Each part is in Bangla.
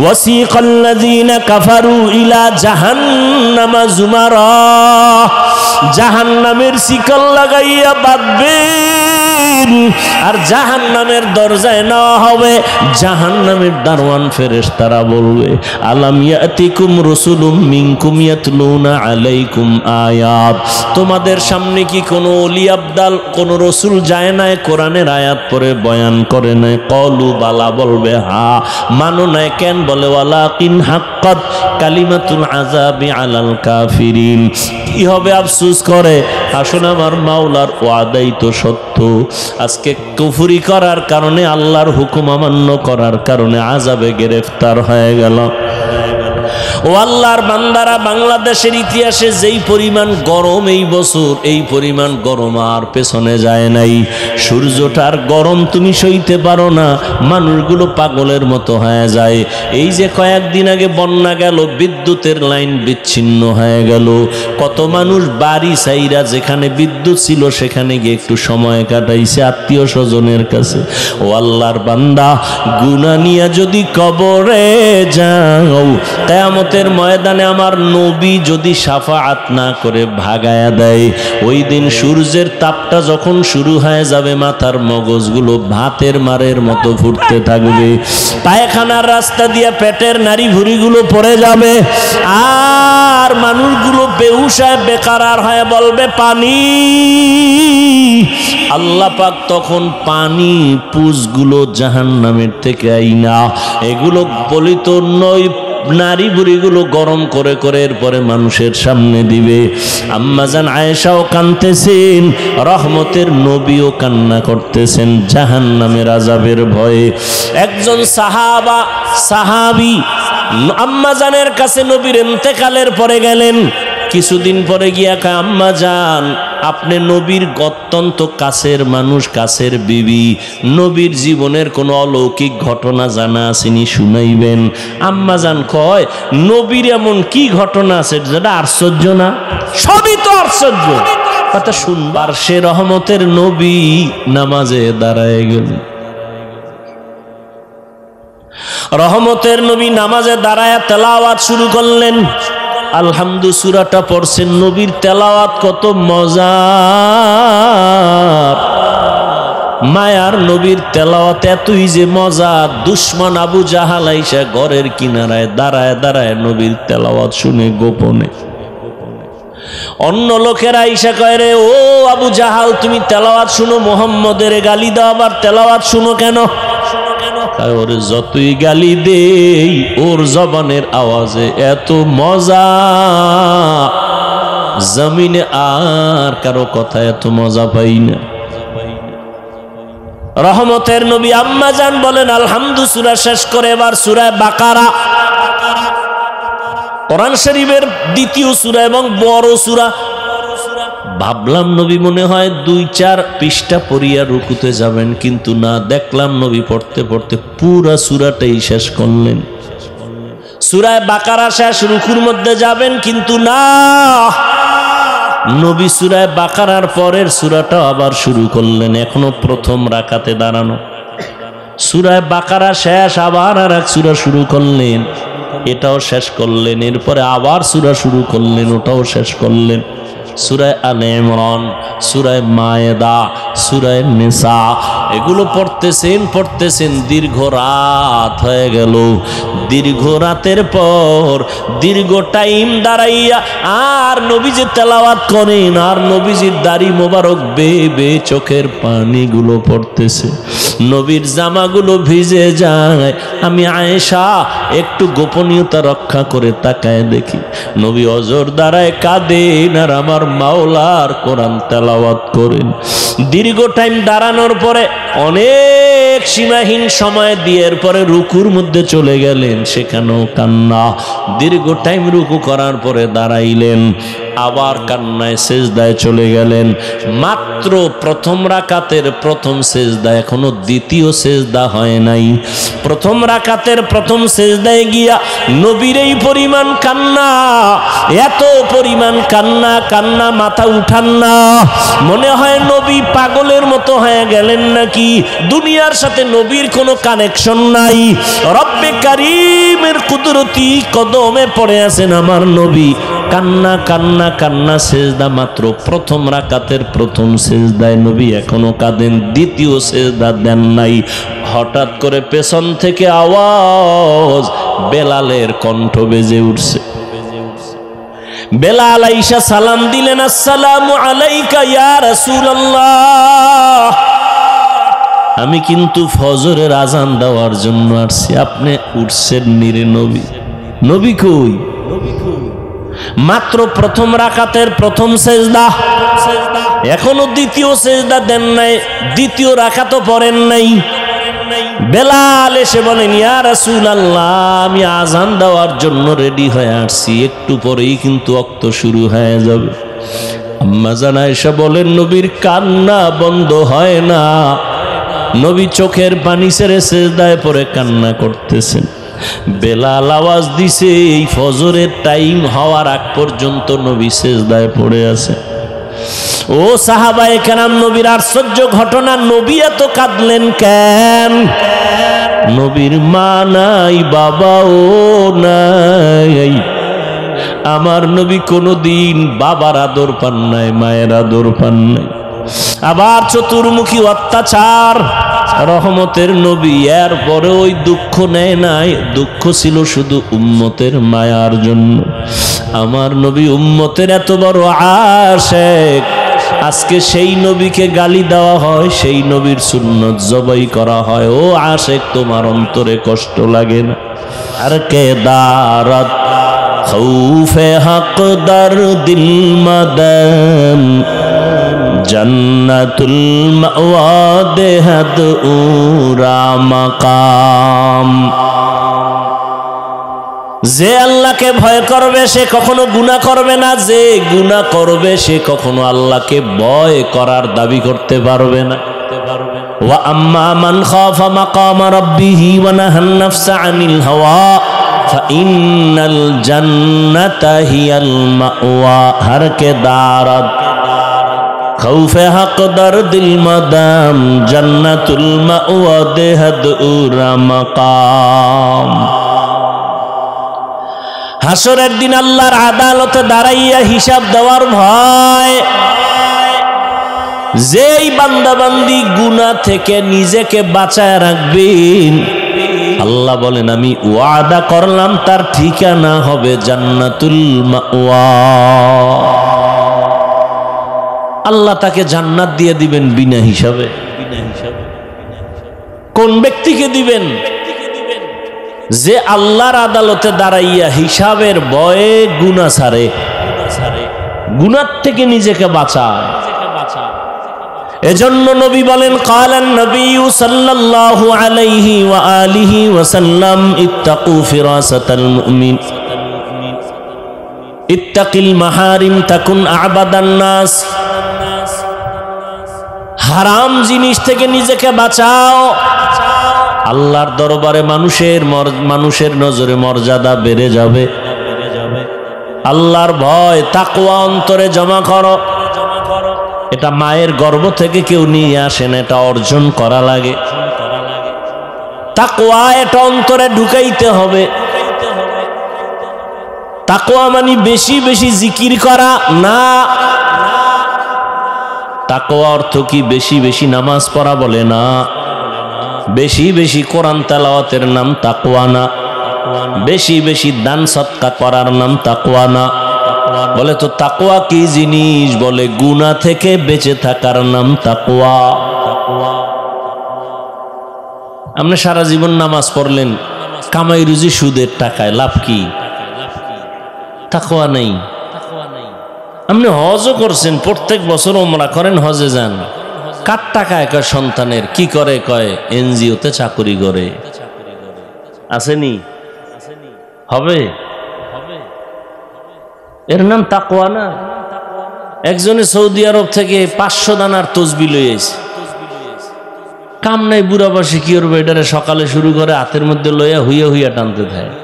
ওয়াসিকাল্লাযীনা কাফারু ইলা জাহান্নামা যুমারা, জাহান্নামের শিকল লাগাইয়া বাঁধবেন আর জাহান্নামের দরজায় নেওয়া হবে। জাহান্নামের দারওয়ান ফেরেশতারা বলবে, আলাম ইয়াতিকুম রাসূলুম মিনকুম ইয়াতলুনা আলাইকুম আয়াত, তোমাদের সামনে কি কোনো ওলি আবদাল কোনো রসুল যায় নাই কোরআনের আয়াত পড়ে বয়ান করে নাই? কলু বালা, বলবে হ্যাঁ। মানো নাই কেন? বলে ওয়ালাকিন হাক্কাত কালিমাতুল আযাবি আলাল কাফিরিন। কি হবে আফসোস করে, আসলে আমার মাওলার ওয়াদাই তো সত্য। আজকে কুফরি করার কারণে, আল্লাহর হুকুম অমান্য করার কারণে আযাবে গ্রেফতার হয়ে গেল। ও আল্লাহর বান্দারা, বাংলাদেশের ইতিহাসে যেই পরিমাণ গরম এই বছর, এই পরিমাণ গরম আর পেছনে যায় নাই। সূর্যটার গরম তুমি সইতে পারো না, মানুষগুলো পাগলের মতো হয়ে যায়। এই যে কয়েকদিন আগে বন্যা গেল, বিদ্যুতের লাইন বিচ্ছিন্ন হয়ে গেল, কত মানুষ বাড়ি ছাইরা যেখানে বিদ্যুৎ ছিল সেখানে গিয়ে একটু সময় কাটাইছে আত্মীয় স্বজনের কাছে। ও আল্লাহর বান্দা, গুনাহ নিয়ে যদি কবরে যাও, কিয়ামতের ময়দানে আমার নবী যদি শাফাআত না করে ভাগায়া দেয়, ওই দিন সূর্যের তাপটা যখন শুরু হয়ে যাবে, মাথার মগজগুলো ভাতের মারের মতো ফুটতে থাকবে, পায়খানার রাস্তা দিয়ে পেটের নাড়ি ভুঁড়িগুলো পড়ে যাবে, আর মানুষগুলো বেহুশায় বেকারার হয়ে বলবে পানি। আল্লাহ পাক তখন পানি পুজগুলো জাহান্নামের থেকে আইনা এগুলো বলিত নয় নারী বুড়িগুলো গরম করে করে এরপরে মানুষের সামনে দিবে। আম্মাজান আয়েশাও কাঁদতেছেন, রহমতের নবীও কান্না করতেছেন জাহান্নামের আযাবের ভয়ে। একজন সাহাবী আম্মাজানের কাছে নবীর ইন্তেকালের পরে গেলেন। কিছুদিন পরে গিয়া কয়, আম্মাজান আপনি নবীর অত্যন্ত কাছের মানুষ, কাছের বিবি, নবীর জীবনের কোনো অলৌকিক ঘটনা জানা আসেনি, শুনাইবেন। আম্মাজান কয়, নবীর এমন কি ঘটনা আছে যেটা আশ্চর্য না? সবই তো আশ্চর্য, কথা শুনবার। সে রহমতের নবী নামাজে দাঁড়ায় গেল। রহমতের নবী নামাজে দাঁড়ায় তেলাওয়াত শুরু করলেন। আলহামদু সূরাটা পড়ছেন, নবীর তেলাওয়াত কত মজার। মায়ার নবীর তেলাওয়াত এতই যে মজা, দুশমন আবু জাহাল আইসা ঘরের কিনারায় দাঁড়ায় দাঁড়ায় নবীর তেলাওয়াত শুনে গোপনে। অন্য লোকেরা আইসা কয়, রে ও আবু জাহাল, তুমি তেলাওয়াত শুনো, মুহাম্মদের গালি দাও, আবার তেলাওয়াত শুনো কেন? ওর যতই গালি দেই ওর জবানের আওয়াজে এত মজা, জমিনে আর কারো কথা এত মজা পাই না। রহমতের নবী আম্মাজান বলেন, আলহামদু সূরা শেষ করে এবার সূরা বাকারা, কোরআন শরীফের দ্বিতীয় সূরা এবং বড় সূরা। ভাবলাম নবী মনে হয় 2-4 পৃষ্ঠা পড়িয়া রুকুতে যাবেন, কিন্তু না, দেখলাম নবী পড়তে পড়তে পুরা সূরাটাই শেষ করলেন। সূরা বাকারা শেষ, রুকুর মধ্যে যাবেন, কিন্তু না, নবী সূরা বাকারার পরের সূরাটা আবার শুরু করলেন। এখনো প্রথম রাকাতে দাঁড়ানো, সূরা বাকারা শেষ, আবার আর এক সূরা শুরু করলেন, এটাও শেষ করলেন। এরপরে আবার সূরা শুরু করলেন, ওটাও শেষ করলেন। সূরা আলে ইমরান, সূরা মায়েদা, সূরা নিসা, এগুলো পড়তেছেন, দীর্ঘ রাত হয়ে গেল। দীর্ঘ রাতের পর দীর্ঘ টাইম দাঁড়াইয়া আর নবীজি তেলাওয়াত করেন, আর নবীজির দাড়ি মোবারক বেয়ে বেয়ে চোখের পানিগুলো পড়তেছে, নবীর জামাগুলো ভিজে যায়। আমি আয়েশা একটু গোপনীয়তা রক্ষা করে তাকায় দেখি, নবী অজর দাঁড়ায় কাঁদেন আর আমার মাওলার কোরআন তেলাওয়াত করেন। দীর্ঘ টাইম দাঁড়ানোর পরে অনেক সীমাহীন সময় দিয়ে এরপরে রুকুর মধ্যে চলে গেলেন, সেখানেও কান্না। দীর্ঘ টাইম রুকু করার পরে দাঁড়াইলেন, আবার কান্নায় সেজদায় চলে গেলেন। মাত্র প্রথম রাকাতের প্রথম সেজদা, এখনো দ্বিতীয় সেজদা হয় নাই। প্রথম রাকাতের প্রথম সেজদায় গিয়া নবীর এই পরিমাণ কান্না, এত পরিমাণ কান্না, কান্না মাথা উঠান না, মনে হয় নবী পাগলের মতো হয়ে গেলেন নাকি। দুনিয়ার সাথে নবীর কোনো কানেকশন নাই, রব্বে কারীমের কুদরতি কদমে পড়ে আছেন আমার নবী। কান্না কান্না কান্না, সেজদা মাত্র প্রথম রাকাতের প্রথম সেজদায় নবী এখনো কাঁদেন, দ্বিতীয় সেজদা দেন নাই। হঠাৎ করে পেছন থেকে আওয়াজ, বেলালের কণ্ঠ বেজে উঠছে। বেলাল আইসা সালাম দিলেন, আসসালামু আলাইকা ইয়া রাসূলুল্লাহ, আমি কিন্তু ফজরের আজান দেওয়ার জন্য আসছি, আপনি উঠছেন নিরে নবী। নবী কই? মাত্র প্রথম রাকাতের প্রথম সেজদা, এখনো দ্বিতীয় সেজদা দেন নাই, দ্বিতীয় রাকাতও পড়েন নাই। বেলাল এসে বলেন, ইয়া রাসূলুল্লাহ, আমি আজান দেওয়ার জন্য রেডি হয়ে আসছি, একটু পরেই কিন্তু ওয়াক্ত শুরু হয়ে যাবে। আম্মা জান আয়েশা বলেন, নবীর কান্না বন্ধ হয় না, নবী চোখের পানি ছেড়ে সেজদায় পড়ে কান্না করতেছেন। বেলাল আওয়াজ দিছে, এই ফজরের টাইম হওয়ার আগ পর্যন্ত নবী সেজদায় পড়ে আছে। ও সাহাবায়ে কেরাম, নবীর আশ্চর্য ঘটনা, নবী এত কাঁদলেন কেন? নবীর মা নাই, বাবাও নাই। আমার নবী কোনোদিন বাবার আদর পান নাই, মায়ের আদর পান নাই। আবার চতুর্মুখী অত্যাচার, রহমতের নবী, এর পরে ওই দুঃখ নেয় নাই, দুঃখ ছিল শুধু উম্মতের মায়ার জন্য। আমার নবী উম্মতের এত বড় আশিক, আজকে সেই নবীকে গালি দেওয়া হয়, সেই নবীর সুন্নত জবাই করা হয়। ও আশিক, তোমার অন্তরে কষ্ট লাগে না? আর কে দারত খৌফে হক দর দিল মদন, জন্নতুল মাওয়া দেহদ উরা মাকাম। যে আল্লাহকে ভয় করবে সে কখনো গুনাহ করবে না, যে গুনাহ করবে সে কখনো আল্লাহকে ভয় করার দাবি করতে পারবে না। ওয়া আম্মা মান খাফা মাকাম রাব্বিহি ওয়া নাহান নাফসা আনিল হাওয়া ফাইন্নাল জান্নাতা হিয়াল মাওয়া। হর কে দারত খৌফে হক দর দিল মদাম, জান্নাতুল মাওয়া দেহদ উরা মাকাম। হাসরের দিন আল্লাহর আদালতে দাঁড়াইয়া হিসাব দেওয়ার ভয়। যেই বান্দাবান্দি গুনাহ থেকে নিজেকে বাঁচায় রাখবেন, আল্লাহ বলেন আমি ওয়াদা করলাম তার ঠিকানা হবে জান্নাতুল মাওয়া। আল্লাহ তাকে জান্নাত দিয়ে দিবেন বিনা হিসাবে। কোন ব্যক্তিকে দিবেন? যে আল্লাহর আদালতে দাঁড়াইয়া হিসাবের ভয়ে গুনাহ ছাড়ে, গুনাহ থেকে নিজেকে বাঁচায়। এজন্য নবী বলেন, কালান নবী সাল্লাল্লাহু আলাইহি ওয়া আলিহি ওয়াসাল্লাম, ইত্তাকু ফিরাসাতাল মুমিন, ইত্তাকিল মাহারিম তাকুন আবাদান নাস। হারাম জিনিস থেকে নিজেকে বাঁচাও, আল্লাহর দরবারে মানুষের নজরে মর্যাদা বেড়ে যাবে। আল্লাহর ভয় তাকওয়া অন্তরে জমা করো। এটা মায়ের গর্ভ থেকে কেউ নিয়ে আসেন, এটা অর্জন করা লাগে। তাকওয়া এটা অন্তরে ঢুকাইতে হবে। তাকওয়া মানে বেশি বেশি জিকির করা না। তাকওয়া অর্থ কি বেশি বেশি নামাজ পড়া বলে না, বেশি বেশি কোরআন তেলাওয়াতের নাম তাকওয়া না, বেশি বেশি দান সদকা করার নাম তাকওয়া না। বলে তো তাকওয়া কি জিনিস? বলে গুনাহ থেকে বেঁচে থাকার নাম তাকওয়া। আপনি সারা জীবন নামাজ পড়লেন, কামাই রুজি সুদের টাকায়, লাভ কি? তাকওয়া নেই। আপনি হজও করছেন, প্রত্যেক বছর ওমরা করেন, হজে যান, কার টাকায়? কয় সন্তানের। কি করে? কয় এনজিওতে চাকরি করে। আসেনি? হবে? এর নাম তাকওয়া না। একজনে সৌদি আরব থেকে 500 দানার তসবি লই আইছে, কাম নাই, বুড়া বসে কি করবে? এটারে সকালে শুরু করে হাতের মধ্যে লইয়া হুইয়া হুইয়া টানতে থাকে।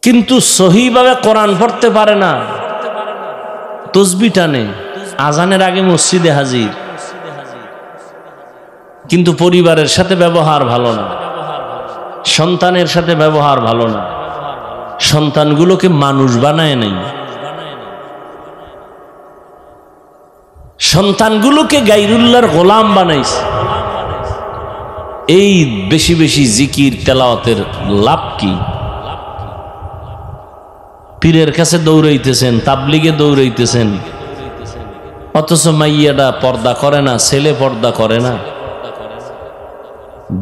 কিন্তু সহিভাবে কোরআন পড়তে পারে না, তসবি টানে, আজানের আগে মসজিদে হাজির। কিন্তু পরিবারের সাথে ব্যবহার ভালো না, সন্তানের সাথে ব্যবহার ভালো না, সন্তানগুলোকে মানুষ বানায় নাই, সন্তানগুলোকে গায়রুল্লাহর গোলাম বানাইছে। এই বেশি বেশি জিকির তেলাওয়াতের লাভ কি? পীরের কাছে দৌড়াইতেছেন, তাবলিগে দৌড়াইতেছেন, অথচ মাইয়াটা পর্দা করে না, ছেলে পর্দা করে না।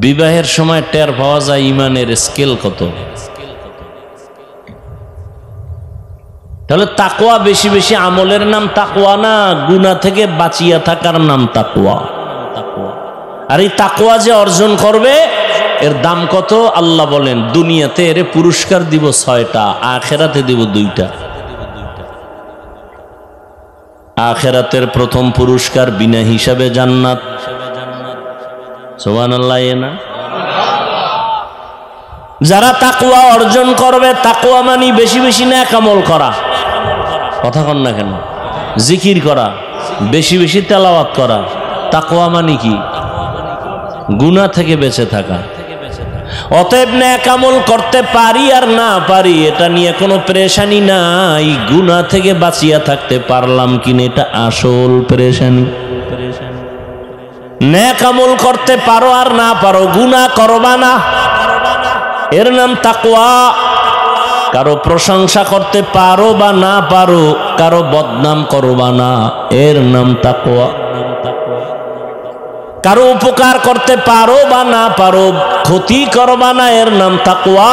বিবাহের সময় টের পাওয়া যায় ইমানের স্কেল কত। তাহলে তাকওয়া বেশি বেশি আমলের নাম তাকওয়া না, গুনাহ থেকে বাঁচিয়া থাকার নাম তাকওয়া। আর এই তাকওয়া যে অর্জন করবে এর দাম কত? আল্লাহ বলেন দুনিয়াতে এর পুরস্কার দিব 6টা, আখিরাতে দিব 2টা। আখিরাতের প্রথম পুরস্কার বিনা হিসাবে জান্নাত। সুবহানাল্লাহ। না যারা তাকওয়া অর্জন করবে, তাকওয়া মানে বেশি বেশি নেক আমল করা, কথা কন না কেন, জিকির করা, বেশি বেশি তেলাওয়াত করা। তাকওয়া মানে কি? গুনাহ থেকে বেঁচে থাকা। অতএব নেক আমল করতে পারি আর না পারি এটা নিয়ে কোনো পেরেশানি নাই, গুনাহ থেকে বাঁচিয়া থাকতে পারলাম কিনা এটা আসল পেরেশানি। নেক আমল করতে পারো আর না পারো, গুনাহ করবা না, এর নাম তাকওয়া। কারো প্রশংসা করতে পারো বা না পারো, কারো বদনাম করবা না, এর নাম তাকওয়া। কারো উপকার করতে পারো বা না পারো, ক্ষতি করবা না, এর নাম তাকওয়া।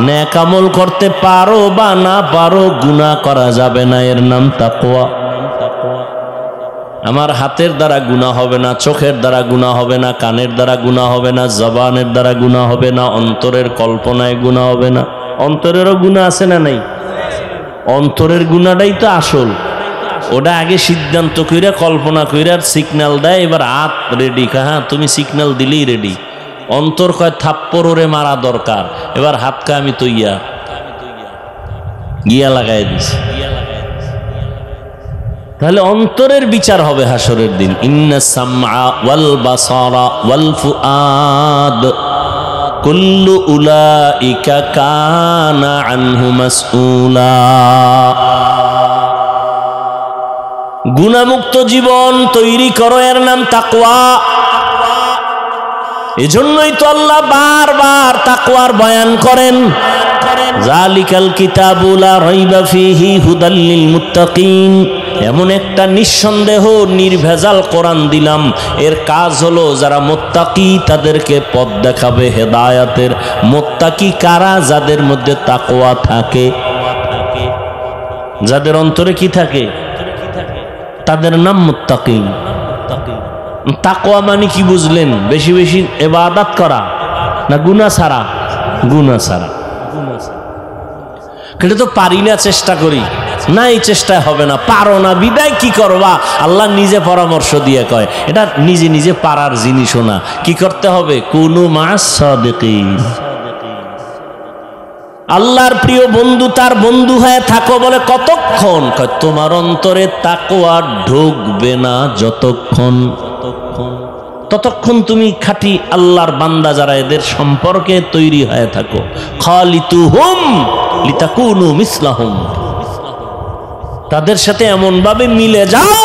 নেক আমল করতে পারো বা না পারো, গুনাহ করা যাবে না, এর নাম তাকওয়া। আমার হাতের দ্বারা গুনাহ হবে না, চোখের দ্বারা গুনাহ হবে না, কানের দ্বারা গুনাহ হবে না, জবানের দ্বারা গুনাহ হবে না, অন্তরের কল্পনায় গুনাহ হবে না। অন্তরেরও গুনাহ আছে না নাই? অন্তরের গুনাহটাই তো আসল। ওটা আগে সিদ্ধান্ত কইরা কল্পনা কইরা সিগন্যাল দেয়, এবার হাত রেডি, হ্যাঁ তুমি সিগন্যাল দিলেই রেডি। অন্তর কয় থাপ্পড় ওরে মারা দরকার, এবার হাত কা আমি তৈয়া গিয়া লাগাই দিছি। তাহলে অন্তরের বিচার হবে হাসরের দিন। ইন্না সামআ ওয়াল বাসারা ওয়াল ফুআদ কুল্লু উলাইকা কানা আনহু মাসউলা। গুনাহমুক্ত জীবন তৈরি করো, এর নাম তাকওয়া। এজন্যই তো আল্লাহ বারবার তাকওয়ার বয়ান করেন। যালিকাল কিতাবু লা রাইবা ফীহি হুদাল লিল মুত্তাকিন। এমন একটা নিঃসন্দেহ নির্ভেজাল কোরআন দিলাম, এর কাজ হলো যারা মুত্তাকি তাদেরকে পথ দেখাবে হেদায়েতের। মুত্তাকি কারা? যাদের মধ্যে তাকওয়া থাকে, যাদের অন্তরে কি থাকে, তাদের নাম মুত্তাকিন। তাকওয়া মানে কি বুঝলেন? বেশি বেশি ইবাদত করা না গুনাহ ছাড়া? গুনাহ ছাড়া। কিন্তু তো পারি না, চেষ্টা করি না, এই চেষ্টায় হবে না, পারো না, বিদায় কি করবা? আল্লাহ নিজে পরামর্শ দিয়ে কয় এটা নিজে নিজে পারার জিনিসও না। কি করতে হবে? কুনু মা'আস সাদিকিন। আল্লাহর প্রিয় বন্ধু তার বন্ধু হয়ে থাকো। বলে কতক্ষণ? কয় তোমার অন্তরে তাকওয়া ঢুকবে না যতক্ষণ, ততক্ষণ তুমি খাঁটি আল্লাহর বান্দা যারা এদের সম্পর্কে তৈরি হয়ে থাকো। খালিতুহুম লিতাকুনু মিসলাহুম। তাদের সাথে এমন ভাবে মিলে যাও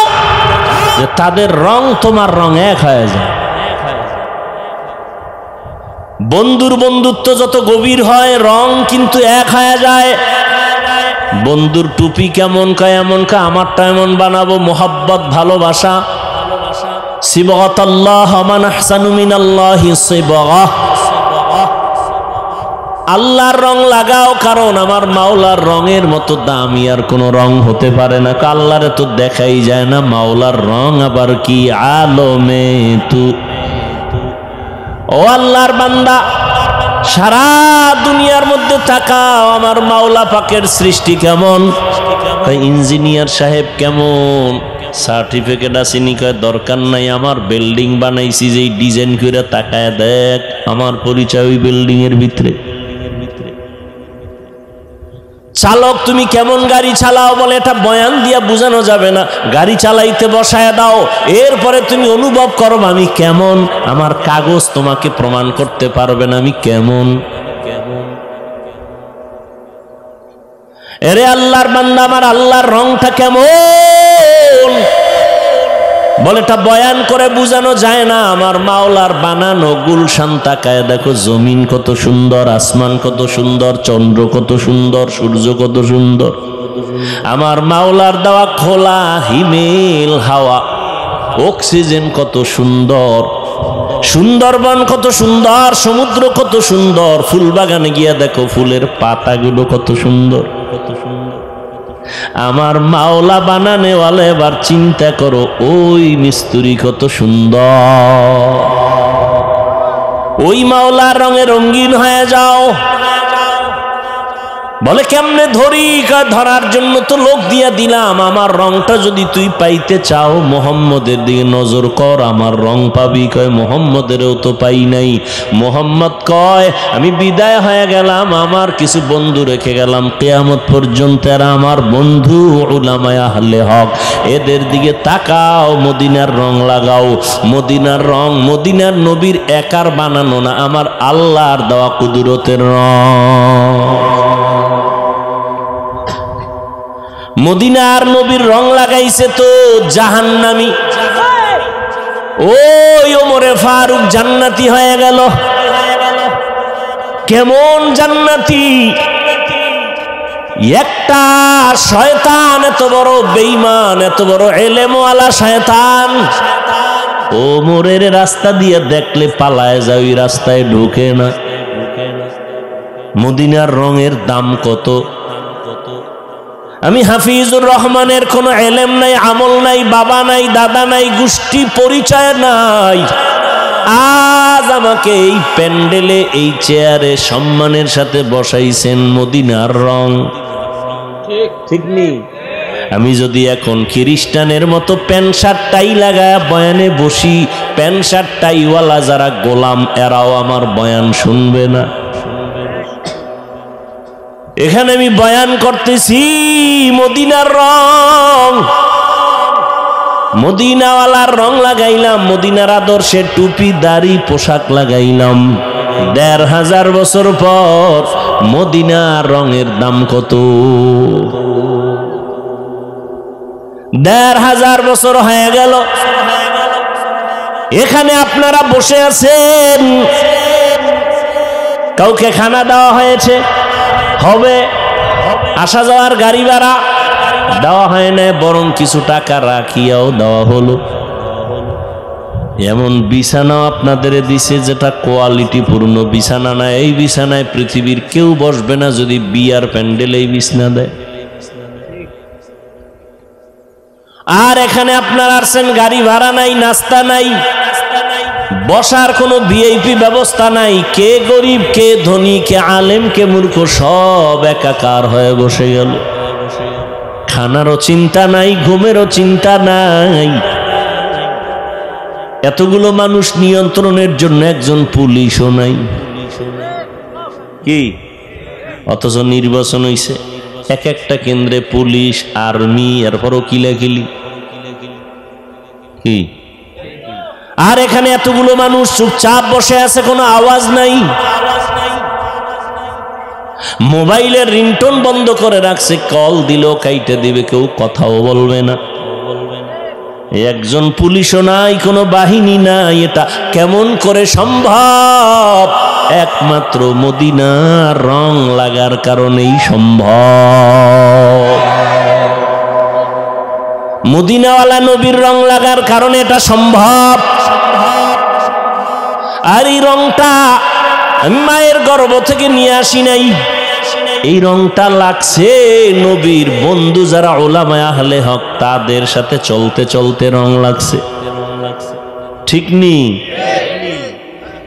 যে তাদের রং তোমার রং এক হয়ে যায়। বন্ধুর বন্ধুত্ব যত গভীর হয় রং কিন্তু এক হয়ে যায়। বন্ধুর টুপি কেমন কয় এমন কা, আমারটা এমন বানাবো, মোহাব্বত ভালোবাসা। সিবগাতাল্লাহ মান আহসানু মিনাল্লাহি সিবগাহ। আল্লাহর রং লাগাও, কারণ আমার মাওলার রঙের মতো দামি আর কোনো রং হতে পারে না। আল্লাহরে তো দেখাই যায় না, মাওলার রং আবার কি আলমে তু। ও আল্লাহর বান্দা, সারা দুনিয়ার মধ্যে তাকাও আমার মাওলা পাকের সৃষ্টি কেমন। ইঞ্জিনিয়ার সাহেব কেমন, সার্টিফিকেট আসেনি কয় দরকার নাই, আমার বিল্ডিং বানাইছি যেই ডিজাইন করে তাকায় দেখ, আমার পরিচয় ওই বিল্ডিং এর ভিতরে। চালক তুমি কেমন গাড়ি চালাও, বলে এটা বয়ান দিয়া বোঝানো যাবে না, গাড়ি চালাইতে বসায় দাও, এরপরে তুমি অনুভব করো আমি কেমন, আমার কাগজ তোমাকে প্রমাণ করতে পারবে না আমি কেমন। এরে আল্লাহর বান্দা, আমার আল্লাহর রংটা কেমন, বলে এটা বয়ান করে বোঝানো যায় না। আমার মাওলার বানানো গুলশান তাকায় দেখো, জমিন কত সুন্দর, আসমান কত সুন্দর, চন্দ্র কত সুন্দর, সূর্য কত সুন্দর, আমার মাওলার দেওয়া খোলা হিমেল হাওয়া, অক্সিজেন কত সুন্দর, সুন্দরবন কত সুন্দর, সমুদ্র কত সুন্দর, ফুল বাগানে গিয়া দেখো ফুলের পাতাগুলো কত সুন্দর, কত সুন্দর। আমার মাওলা বানানেওয়ালা এবার চিন্তা করো, ওই মিস্ত্রি কত সুন্দর, ওই মাওলার রঙে রঙিন হয়ে যাও। বলে কেমনে ধরি, ধরার জন্য তো লোক দিয়া দিলাম, আমার রংটা যদি তুই পাইতে চাও মোহাম্মদের দিকে নজর কর, আমার রং পাবি। কয় মোহাম্মদেরও তো পাই নাই। মোহাম্মদ কয় আমি বিদায় হয়ে গেলাম, আমার কিছু বন্ধু রেখে গেলাম কিয়ামত পর্যন্ত, এরা আমার বন্ধু উলামায়ে আহলে হক, এদের দিকে তাকাও, মদিনার রং লাগাও। মদিনার রং মদিনার নবীর একার বানানো না, আমার আল্লাহর দেওয়া কুদরতের রং। মদিনার নবীর রং লাগাইছে তো জাহান্নামী, ওই ওমরে ফারুক জান্নাতি হয়ে গেল। কেমন জান্নাতি, একটা শয়তান, এত বড় বেঈমান, এত বড় এলেমওয়ালা শয়তান, ওমরের রাস্তা দিয়ে দেখলে পালায় যায়, ওই রাস্তায় ঢুকে না। মদিনার রঙের দাম কত। আমি হাফিজুর রহমানের কোনো এলেম নাই, আমল নাই, বাবা নাই, দাদা নাই, গোষ্ঠী পরিচয় নাই, আজ আমাকে এই প্যান্ডেলে এই চেয়ারে সম্মানের সাথে বসাইছেন মদিনার রং। ঠিক নেই। আমি যদি এখন খ্রিস্টানের মতো প্যান্ট শার্ট টাই লাগায় বয়ানে বসি, প্যান্ট শার্ট টাইওয়ালা যারা গোলাম এরাও আমার বয়ান শুনবে না। এখানে আমি বয়ান করতেছি মদিনার রং, মদিনাওয়ালার রং লাগাইলাম, মদিনার আদর্শের টুপি দাড়ি পোশাক লাগাইলাম। ১৫০০ বছর পর মদিনার রঙের দাম কত? ১৫০০ বছর হয়ে গেল। এখানে আপনারা বসে আছেন, কাউকে খানা দেওয়া হয়েছে, হবে আসা যাওয়ার গাড়ি ভাড়া দেওয়া হয় না, বরং কিছু টাকা রাখিয়াও দেওয়া হলো। এমন বিছানাও আপনাদের দিছে যেটা কোয়ালিটি পূর্ণ বিছানা না। এই বিছানায় পৃথিবীর কেউ বসবে না যদি বিয়ার প্যান্ডেলে এই বিছানা দেয়। আর এখানে আপনারা আসছেন, গাড়ি ভাড়া নাই, নাস্তা নাই, বসার কোনো ভিআইপি ব্যবস্থা নাই। কে গরিব, কে ধনী, কে আলেম, কে মূর্খ, সব একাকার হয়ে বসে গেল। খানারও চিন্তা নাই, ঘুমেরও চিন্তা নাই। এতগুলো মানুষ নিয়ন্ত্রণের জন্য একজন পুলিশও নাই কি? অথচ নির্বাচন হইছে, এক একটা কেন্দ্রে পুলিশ, আর্মি, এরপরও কিলাকিলি কি? আর এখানে এতগুলো মানুষ চুপচাপ বসে আছে, কোনো আওয়াজ নাই। মোবাইলের রিংটোন বন্ধ করে রাখছে, কল দিল কাইটে দিবে, কেউ কথাও বলবে না। একজন পুলিশও নাই, কোনো বাহিনী নাই। এটা কেমন করে সম্ভব? একমাত্র মদিনার রং লাগার কারণেই সম্ভব। মদিনাওয়ালা নবীর রং লাগার কারণে এটা সম্ভব। আর এই রংটা আমি মায়ের গর্ভ থেকে নিয়ে আসি নাই, এই রংটা লাগছে নবীর বন্ধু যারা উলামায়ে আহলে হক তাদের সাথে চলতে চলতে রং লাগছে। ঠিক নি?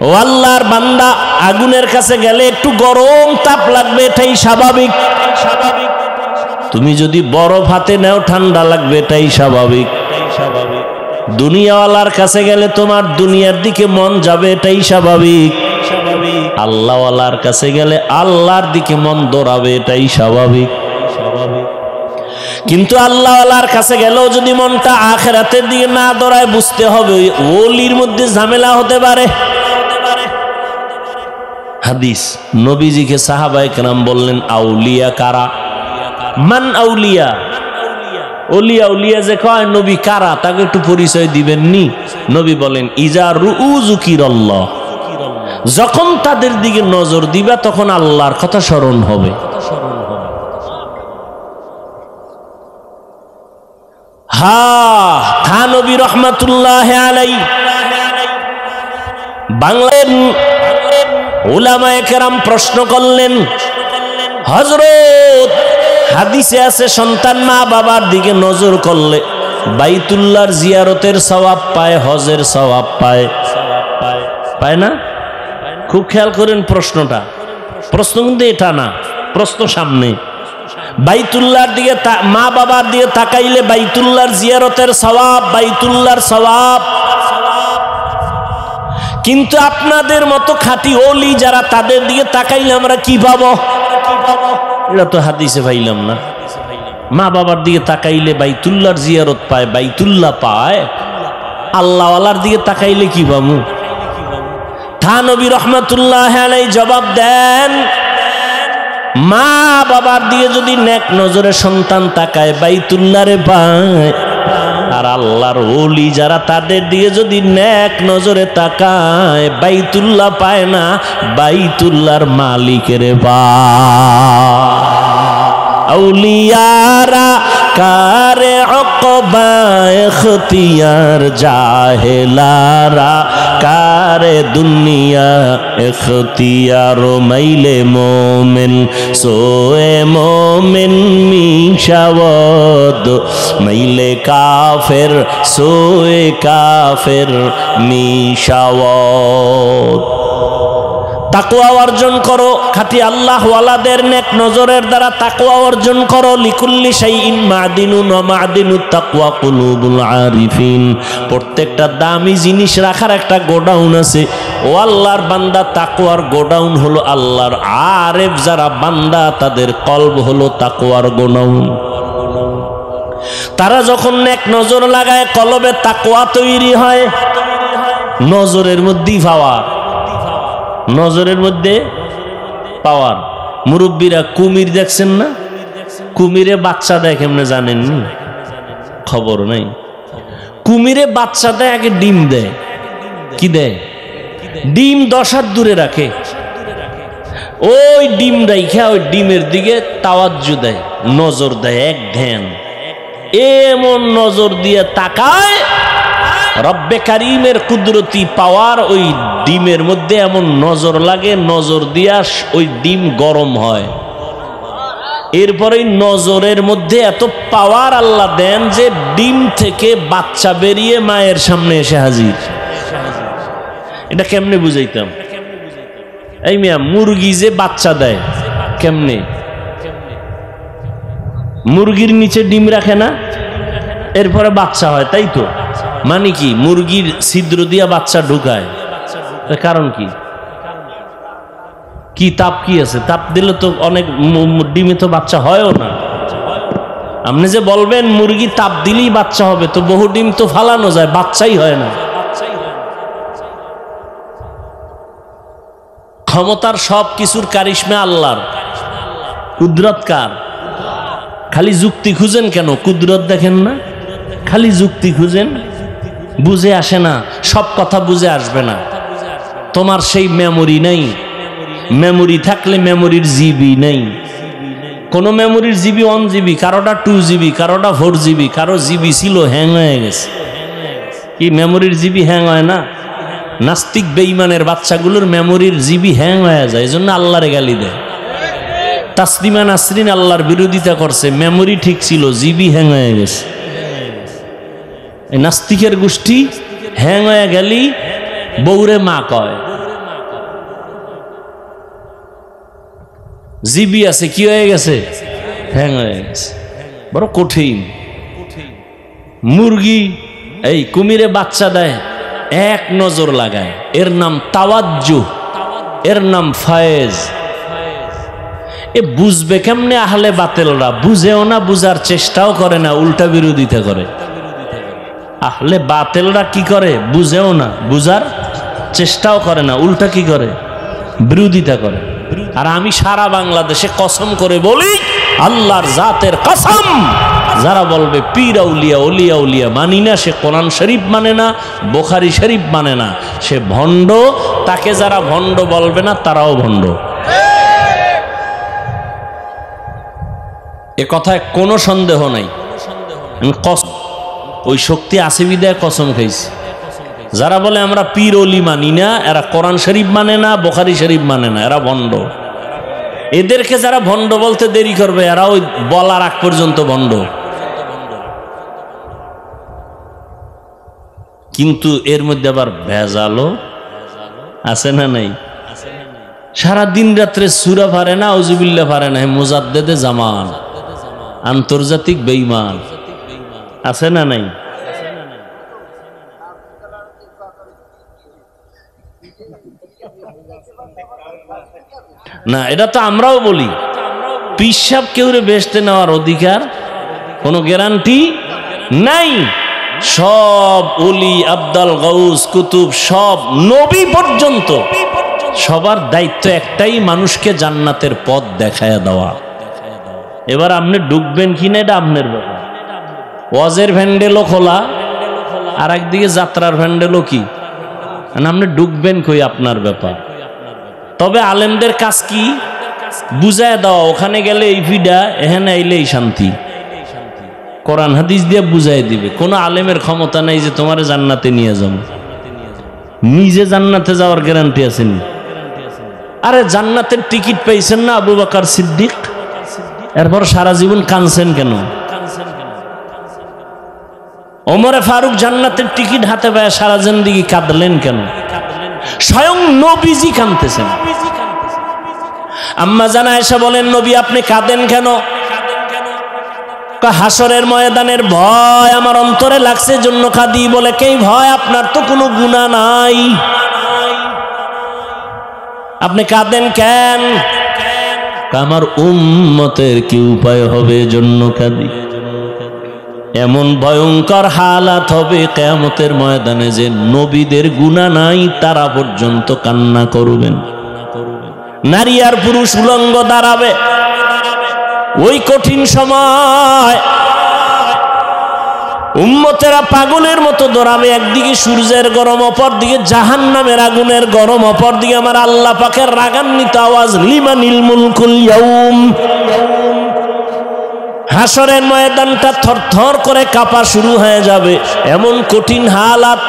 ও আল্লাহর বান্দা, আগুনের কাছে গেলে একটু গরম তাপ লাগবে, এটাই স্বাভাবিক। তুমি যদি বরফ হাতে নাও ঠান্ডা লাগবে, এটাই স্বাভাবিক। দুনিয়াওয়ালার কাছে গেলে তোমার দুনিয়ার দিকে মন যাবে, এটাই স্বাভাবিক। আল্লাহওয়ালার কাছে গেলে আল্লাহর দিকে মন দৌড়াবে, এটাই স্বাভাবিক। কিন্তু আল্লাহওয়ালার কাছে গেলেও যদি মনটা আখিরাতের দিকে না দৌড়ায়, বুঝতে হবে ওলির মধ্যে ঝামেলা হতে পারে। হাদিস, নবীজিকে সাহাবায়ে কেরাম বললেন, আউলিয়া কারা? মান আউলিয়া? ওলিয়া উলিয়া যে কয়, নবী কারা তাকে একটু পরিচয় দিবেন নি? নবী বলেন, ইজা রুউ যুকিরাল্লাহ, যখন তাদের দিকে নজর দিবা তখন আল্লাহর কথা স্মরণ হবে। হা নবী রহমাতুল্লাহ আলাইহি বাংলার উলামায়ে কেরাম প্রশ্ন করলেন, হযরত হাদিসে আছে সন্তান মা বাবার দিকে নজর করলে বাইতুল্লাহর জিয়ারতের সওয়াব পায়, হজের সওয়াব পায়। পায় না? খুব খেয়াল করেন প্রশ্নটা, প্রশ্ন কিন্তু এটা না, প্রশ্ন সামনে। বাইতুল্লাহর দিকে মা বাবার দিকে তাকাইলে বাইতুল্লাহর জিয়ারতের সওয়াব, বাইতুল্লাহর সওয়াব। কিন্তু আপনাদের মতো খাঁটি ওলি যারা, তাদের দিকে তাকাইলে আমরা কি পাবো? এটা তো হাদিসে পাইলাম না। মা বাবার দিকে তাকাইলে বাইতুল্লাহর জিয়ারত পায়, বাইতুল্লাহ পায়। আল্লাহওয়ালার দিকে তাকাইলে কি পাবো? নবী রহমাতুল্লাহ আলাইহি জবাব দেন, মা বাবার দিকে যদি নেক নজরে সন্তান তাকায়, বাইতুল্লাহরে পায়। আর আল্লাহর ওলি যারা, তাদের দিকে যদি নেক নজরে তাকায়, বাইতুল্লাহ পায় না, বাইতুল্লাহর মালিকের পায়। আউলিয়ারা কারে অকবা ইখতিয়ার, জাহেলারা কারে দুনিয়া ইখতিয়ার। মাইলে মোমেন সোয়ে মোমেন মিশাওয়াদ, মাইলে কাফের সোয়ে কাফের মিশাওয়াদ। তাকওয়া অর্জন করো, খাঁটি আল্লাহওয়ালাদের নেক নজরের দ্বারা তাকওয়া অর্জন করো। লিকুল্লি শাইইন মাদিনুন ওয়া মাদিনুত তাকওয়া কুলুবুল আরিফিন। প্রত্যেকটা দামি জিনিস রাখার একটা গোডাউন আছে। ও আল্লাহর বান্দা, তাকওয়ার গোডাউন হলো আল্লাহর আরেফ যারা বান্দা, তাদের কলব হলো তাকওয়ার গোডাউন। তারা যখন নেক নজর লাগায়, কলবে তাকওয়া তৈরি হয়। নজরের মধ্যেই পাওয়ার, নজরের মধ্যে পাওয়ার। মুরব্বীরা কুমির দেখছেন না? কুমিরে বাচ্চা দেয় কেমনে জানেন? খবর নাই। কুমিরে বাচ্চা দেয়, আগে ডিম দেয়। কি দেয়? ডিম 10 হাত দূরে রাখে। ওই ডিম রাইখা ওই ডিমের দিকে তাওয়াজ্জু দেয়, নজর দেয়, এক ধ্যান। এমন নজর দিয়ে তাকায়, রব্বে কারিমের কুদরতি পাওয়ার ওই ডিমের মধ্যে এমন নজর লাগে, নজর দিয়া ওই ডিম গরম হয়। এরপরে নজরের মধ্যে এত পাওয়ার আল্লাহ দেন যে ডিম থেকে বাচ্চা বেরিয়ে মায়ের সামনে এসে হাজির। এটা কেমনে বুঝাইতাম? এই মিয়া, মুরগি যে বাচ্চা দেয় কেমনে? মুরগির নিচে ডিম রাখে না, এরপরে বাচ্চা হয়, তাই তো? মানে কি, মুরগির ছিদ্র দিয়া বাচ্চা ঢুকায়। কারণ কি? কি তাপ কি আছে? তাপ দিলে তো অনেক ডিমে তো বাচ্চা হয়ও না। আপনি যে বলবেন মুরগি তাপ দিলেই বাচ্চা হবে, তো বহু ডিম তো ফালানো যায়, বাচ্চাই হয় না। ক্ষমতার সব কিছুর কারিশমা আল্লাহর, কুদরত কার? খালি যুক্তি খুঁজেন কেন? কুদরত দেখেন না? খালি যুক্তি খুঁজেন, বুঝে আসে না। সব কথা বুঝে আসবে না। তোমার সেই মেমোরি নেই। মেমোরি থাকলে মেমোরির জিবি নেই। কোন মেমোরির জিবি 1 জিবি, কারোটা 2 জিবি, কারোটা 4 জিবি, কারো জিবি ছিল হ্যাং হয়ে গেছে। কি মেমোরির জিবি হ্যাং হয় না? নাস্তিক বেঈমানের বাচ্চাগুলোর মেমোরির জিবি হ্যাং হয়ে যায়, এজন্য আল্লাহরে গালি দেয়। তাসলিমা নাসরিন আল্লাহর বিরোধিতা করছে, মেমোরি ঠিক ছিল, জিবি হ্যাং হয়ে গেছে। এই নাস্তিকের গোষ্ঠী হ্যাং হয়ে গেলি বউরে মা কয়। জিবি আছে, কি হয়ে গেছে? হ্যাং হয়ে গেছে। বড় কঠিন। মুরগি এই কুমিরে বাচ্চা দেয়, এক নজর লাগায়, এর নাম তাওয়াজ্জু। এর নাম ফয়েজ। এ বুঝবে কেমনে? আহলে বাতেলরা বুঝেও না, বুঝার চেষ্টাও করে না, উল্টা বিরোধিতা করে। আহলে বাতেলরা কি করে? বুঝেও না, বুঝার চেষ্টাও করে না, উল্টা কি করে? বিরোধিতা করে। আর আমি সারা বাংলাদেশে কসম করে বলি, আল্লাহর জাতের কসম, যারা বলবে পীর আউলিয়া ওলিয়া উলিয়া মানি না, সে কোরআন শরীফ মানে না, বুখারী শরীফ মানে না, সে ভণ্ড। তাকে যারা ভণ্ড বলবে না, তারাও ভণ্ড। এ কথায় কোনো সন্দেহ নাই। আমি কসম, ওই শক্তি আছে বিদায় কসম খাইছি। যারা বলে আমরা পীর ওলি মানি না, এরা কোরআন শরীফ মানে না, বুখারী শরীফ মানে না, এরা ভণ্ড। এদেরকে যারা ভণ্ড বলতে দেরি করবে, এরা ওই বলার আগ পর্যন্ত ভণ্ড। কিন্তু এর মধ্যে আবার ভেজালও আছে না নাই? সারা দিন রাত্রে সূরা পারে না, আউযুবিল্লাহ পারে না, মুজাদ্দেদে জামান, আন্তর্জাতিক বেঈমান আছে না নাই? না, এটা তো আমরাও বলি, পিসাব কেউরে বেহেশতে নেওয়ার অধিকার কোনো গ্যারান্টি নাই। সব ওলি, আব্দাল, গাউস, কুতুব, সব নবী পর্যন্ত সবার দায়িত্ব একটাই, মানুষকে জান্নাতের পথ দেখায়া দেওয়া। এবার আপনি ঢুকবেন কিনা এটা আপনার ব্যাপার। ওয়াজের ভ্যান্ডেলও খোলা, আর একদিকে যাত্রার ভ্যান্ডেলও কি, আপনি ঢুকবেন কই আপনার ব্যাপার। তবে আলেমদের কাজ কি? বুঝায় দেওয়া। ওখানে গেলে এই ভিডা, এখানে আইলে এই শান্তি। কোরআন হাদিস দিয়ে বুঝাই দিবে। কোনো আলেমের ক্ষমতা নাই যে তোমার জান্নাতে নিয়ে যাবো। নিজে জান্নাতে যাওয়ার গ্যারান্টি আছেনি? আরে জান্নাতের টিকিট পাইছেন না আবু বকর সিদ্দিক, এরপর সারা জীবন কাঁদছেন কেন? ওমরে ফারুক জান্নাতের টিকিট হাতে পায় সারা জিন্দেগি কাঁদলেন কেন? স্বয়ং নবীজি কাঁদতেছেন। আম্মা জান আয়েশা বলেন, নবী আপনি কাঁদেন কেন? হাসরের ময়দানের ভয় আমার অন্তরে লাগছে, জন্য কাঁদি। বলে কে ভয়? আপনার তো কোনো গুনাহ নাই, আপনি কাঁদেন কেন? আমার উম্মতের কি উপায় হবে, জন্য কাঁদি। এমন ভয়ঙ্কর হালাত হবে কিয়ামতের ময়দানে যে নবীদের গুনাহ নাই, তারা পর্যন্ত কান্না করবেন। নারী আর পুরুষ উলঙ্গ দাঁড়াবে ওই কঠিন সময়। উম্মতেরা পাগলের মতো দৌড়াবে। একদিকে সূর্যের গরম, অপর দিকে জাহান্নামের আগুনের গরম, অপর দিকে আমার আল্লাহ পাকের রাগান্বিত আওয়াজ, লিমানিল মুলকুল ইয়াউম। হাসরের ময়দানটা থরথর করে কাঁপা শুরু হয়ে যাবে। এমন কঠিন হালাত,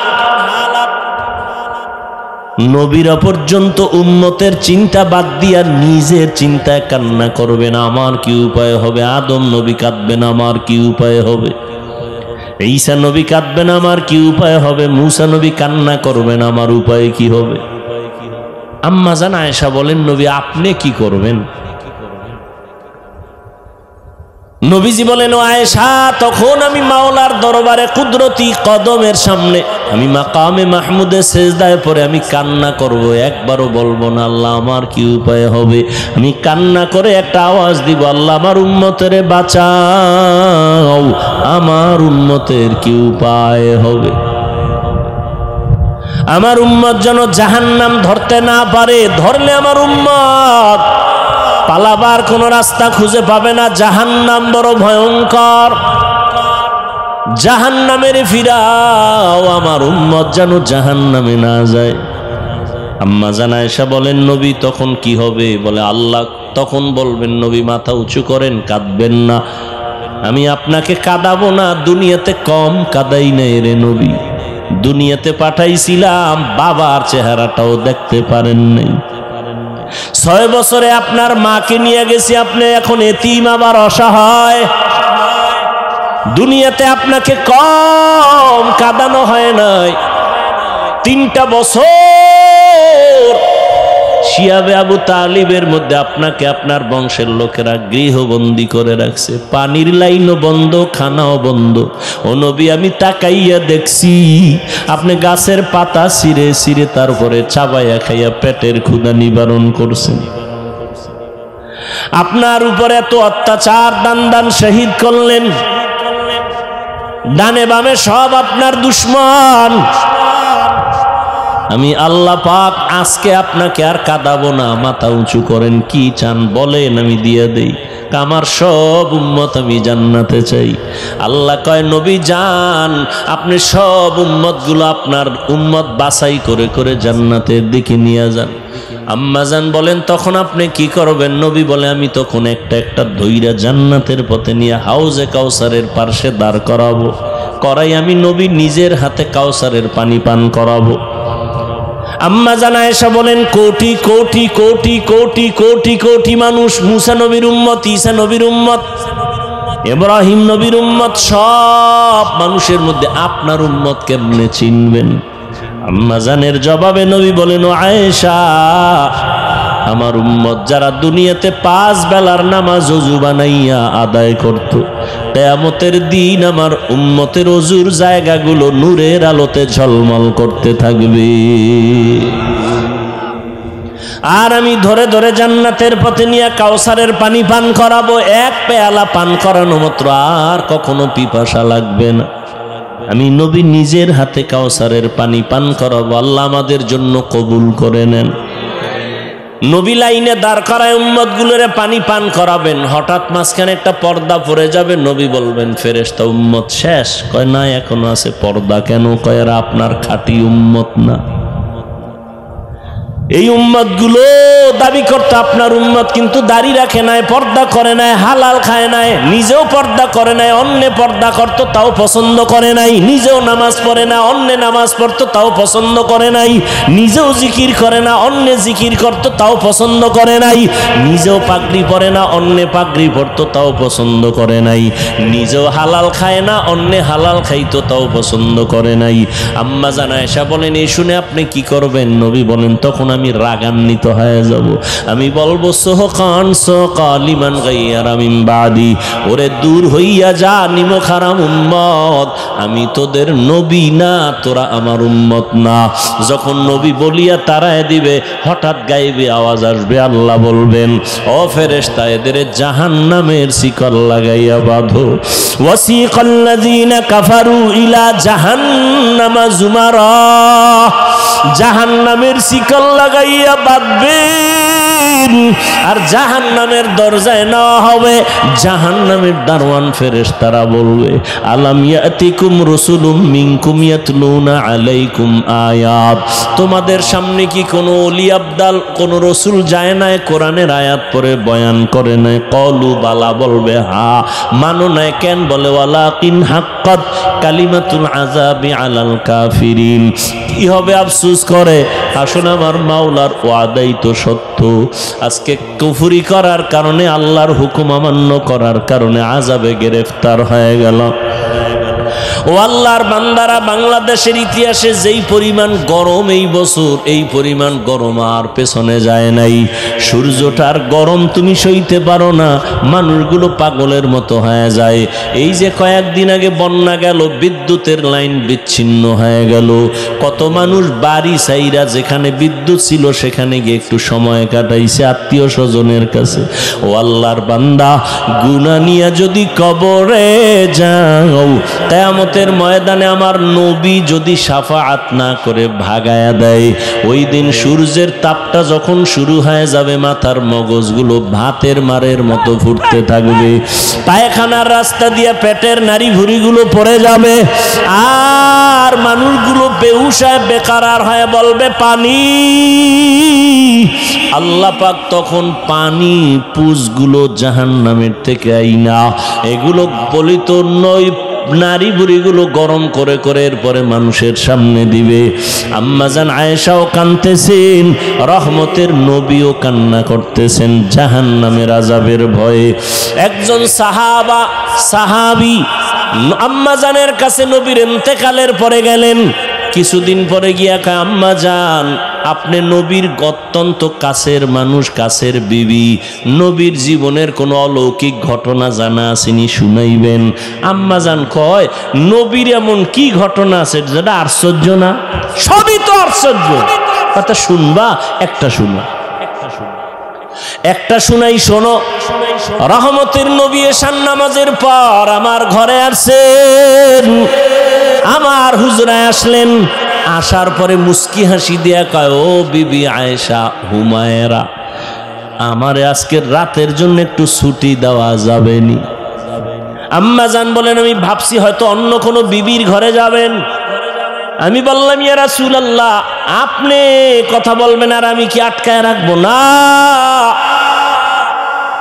নবীরা পর্যন্ত উম্মতের চিন্তা বাদ দিয়া নিজের চিন্তায় কান্না করবেন, আমার কি উপায় হবে। আদম নবী কাঁদবেন, আমার কি উপায় হবে। ঈসা নবী কাঁদবেন, আমার কি উপায় হবে। মূসা নবী কান্না করবেন, আমার উপায় কি হবে। আম্মা জান আয়েশা বলেন, নবী আপনি কি করবেন? নবীজি বলেন, ও আয়েশা, তখন আমি মাওলার দরবারে কুদরতি কদমের সামনে, আমি মাকামে মাহমুদে সেজদায় পড়ে আমি কান্না করব, একবারও বলবো না আল্লাহ আমার কি উপায় হবে। আমি কান্না করে একটা আওয়াজ দিব, আল্লাহ আমার উম্মতের বাঁচাও, আমার উম্মতের কি উপায় হবে। আমার উম্মত যেন জাহান্নাম ধরতে না পারে। ধরলে আমার উম্মত পালাবার কোন রাস্তা খুঁজে পাবে না। জাহান্নাম বড় ভয়ঙ্কর, জাহান্নামের ফিরাও, আমার উম্মত যেন জাহান্নামে না যায়। আম্মা জান আয়েশা বলেন, নবী তখন কি হবে? বলে আল্লাহ তখন বলবেন, নবী মাথা উঁচু করেন, কাঁদবেন না, আমি আপনাকে কাঁদাবো না। দুনিয়াতে কম কাঁদাই নাই রে নবী, দুনিয়াতে পাঠাইছিলাম, বাবার চেহারাটাও দেখতে পারেন নাই। 6 বছরে আপনার মাকে নিয়ে গেছি, আপনি এখন এতিম আবার অসহায়। দুনিয়াতে আপনাকে কম কাঁদানো হয় নাই। 3টা বছর শিয়াবে আবু তালিবের মধ্যে আপনাকে আপনার বংশের লোকেরা গৃহবন্দী করে রাখছে, পানির লাইনও বন্ধ, খানাও বন্ধ। ও নবী, আমি তাকাইয়া দেখছি আপনি গাছের পাতা ছিঁড়ে ছিঁড়ে তারপরে চাবাইয়া খাইয়া পেটের ক্ষুধা নিবারণ করছেন। আপনার উপরে এত অত্যাচার, দান দান শহীদ করলেন, ডানে বামে সব আপনার দুশ্মন। আমি আল্লাহ পাক আজকে আপনাকে আর কাঁদাবো না, মাথা উঁচু করেন, কি চান বলেন, আমি দিয়ে দেই। আমার সব উম্মত আমি জান্নাতে চাই। আল্লাহ কয়, নবী যান, আপনি সব উম্মতগুলো আপনার উম্মত বাছাই করে করে জান্নাতের দিকে নিয়ে যান। আম্মাজান বলেন, তখন আপনি কি করবেন? নবী বলে, আমি তখন একটা একটা ধইরা জান্নাতের পথে নিয়ে হাউজে কাউসারের পার্শ্বে দাঁড় করাবো, করাই আমি নবী নিজের হাতে কাউসারের পানি পান করাবো। আম্মা জান আয়েশা বলেন, কোটি কোটি কোটি কোটি কোটি কোটি মানুষ, মুসা নবীর উম্মত, ঈসা নবীর উম্মত, ইব্রাহিম নবীর উম্মত, সব মানুষের মধ্যে আপনার উম্মত কেমনে চিনবেন? আম্মা জানের জবাবে নবী বলেন, ও আয়েশা, আমার উম্মত যারা দুনিয়াতে 5 বেলার নামাজ ওযু বানাইয়া আদায় করত, কিয়ামতের দিন আমার উম্মতের ওযুর জায়গাগুলো নূরের আলোতে ঝলমল করতে থাকবে। আর আমি ধরে ধরে জান্নাতের পথে নিয়ে কাউসারের পানি পান করাবো। এক পেয়ালা পান করানো মাত্র আর কখনো পিপাসা লাগবে না। আমি নবী নিজের হাতে কাউসারের পানি পান করাবো। আল্লাহ আমাদের জন্য কবুল করে নেন। নবী লাইনে দাঁড় করায় উম্মত গুলোরে পানি পান করাবেন। হঠাৎ মাঝখানে একটা পর্দা পড়ে যাবে, নবী বলবেন, ফেরেশতা, উম্মত শেষ? কয় না, এখনো আছে। পর্দা কেন? কয়, এরা আপনার খাঁটি উম্মত না। এই উম্মত গুলো দাবি করতে আপনার উম্মত, কিন্তু দাড়ি রাখে নাই, পর্দা করে নাই, হালাল খায় নাই, নিজেও পর্দা করে নাই, অন্য পর্দা করতো তাও পছন্দ করে নাই, নিজেও নামাজ পড়ে না, অন্য নামাজ পড়তো তাও পছন্দ করে নাই, নিজেও জিকির করে না, অন্য জিকির করতো তাও পছন্দ করে নাই, নিজেও পাগড়ি পরে না, অন্য পাগড়ি পরতো তাও পছন্দ করে নাই, নিজেও হালাল খায় না, অন্য হালাল খাইতো তাও পছন্দ করে নাই। আম্মা জান আয়েশা বলেন, এই শুনে আপনি কি করবেন? নবী বলেন, তখন আমি রাগান্বিত হয়ে যাব। আমি বলবো, সোহকান সোকালিমান গাইয়ারা মিন বাদি, ওরে দূর হইয়া যা নিমক হারাম উম্মত, আমি তোদের নবী না, তোরা আমার উম্মত না। যখন নবী বলিয়া তারায় দিবে, হঠাৎ গায়েবে আওয়াজ আসবে, আল্লাহ বলবেন, ও ফেরেশতা, এদের জাহান্নামের শিকল লাগাইয়া বাঁধো। ওয়াসিকাল্লাযীনা কাফারু ইলা জাহান্নামা যুমারা, জাহান্নামের শিকল লাগাইয়া বাঁধবেন, আর জাহান্নামের দরজায় নেওয়া হবে। জাহান্নামের দারওয়ান ফেরেশতারা বলবে, আলাম ইয়াতিকুম রাসূলুম মিনকুম ইয়াতলুনা আলাইকুম আয়াত, তোমাদের সামনে কি কোনো ওলি আবদাল, কোনো রসুল যায় নাই, কোরআনের আয়াত পড়ে বয়ান করে নাই? কলু বালা, বলবে হ্যাঁ। মানো নাই কেন? বলে, ওয়ালাকিন হাক্কাত কালিমাতুল আযাবি আলাল কাফিরিন। কি হবে? আফসোস করে, আসলে আমার মাওলার ওয়াদাই তো সত্য। আজকে কুফরি করার কারণে, আল্লাহর হুকুম অমান্য করার কারণে আযাবে গ্রেফতার হয়ে গেল। ও আল্লাহর বান্দারা, বাংলাদেশের ইতিহাসে যেই পরিমাণ গরম এই বছর, এই পরিমাণ গরম আর পেছনে যায় নাই। সূর্যটার গরম তুমি সইতে পারো না, মানুষগুলো পাগলের মতো হয়ে যায়। এই যে কয়েকদিন আগে বন্যা গেল, বিদ্যুতের লাইন বিচ্ছিন্ন হয়ে গেল, কত মানুষ বাড়ি ছাইরা যেখানে বিদ্যুৎ ছিল সেখানে গিয়ে একটু সময় কাটাইছে আত্মীয় স্বজনের কাছে। ও আল্লাহর বান্দা, গুনাহ নিয়ে যদি কবরে যাও, কিয়ামতের ময়দানে আমার নবী যদি শাফাআত না করে ভাগায়া দেয়, ওই দিন সূর্যের তাপটা যখন শুরু হয়ে যাবে, মাথার মগজগুলো ভাতের মারের মতো ফুটতে থাকবে, পায়খানার রাস্তা দিয়ে পেটের নাড়ি ভুঁড়িগুলো পড়ে যাবে, আর মানুষগুলো বেহুশায় বেকারার হয়ে বলবে, পানি। আল্লাহ পাক তখন পানি পুজগুলো জাহান্নামের থেকে আইনা, এগুলো বলিত নয়, নারী বুড়িগুলো গরম করে করে এরপরে মানুষের সামনে দিবে। আম্মাজান আয়েশাও কাঁদতেছেন, রহমতের নবীও কান্না করতেছেন জাহান্নামের আযাবের ভয়ে। একজন সাহাবী আম্মাজানের কাছে নবীর ইন্তেকালের পরে গেলেন। কিছুদিন পরে গিয়া কয়, আম্মাজান, আপনি নবীর অত্যন্ত কাছের মানুষ, কাছের বিবি, নবীর জীবনের কোনো অলৌকিক ঘটনা জানা আসেনি, শুনাইবেন। আম্মাজান কয় নবীর এমন কি ঘটনা আছে যেটা আশ্চর্য না? সবই তো আশ্চর্য। কথা শুনবা? একটা শুনো, একটা শুনাই, শোনো। রহমতের নবী এশার নামাজের পর আমার ঘরে আসছেন, আমার হুজরায় আসলেন। আসার পরে মুস্কি হাসি দিয়া কয়, ও বিবি আয়েশা হুমায়রা, আমারে আজকের রাতের জন্য একটু ছুটি দেওয়া যাবেনি? আম্মাজান বলেন, আমি ভাবছি হয়তো অন্য কোনো বিবির ঘরে যাবেন। আমি বললাম, ইয়া রাসূলুল্লাহ, আপনি কথা বলবেন আর আমি কি আটকায় রাখবো? না,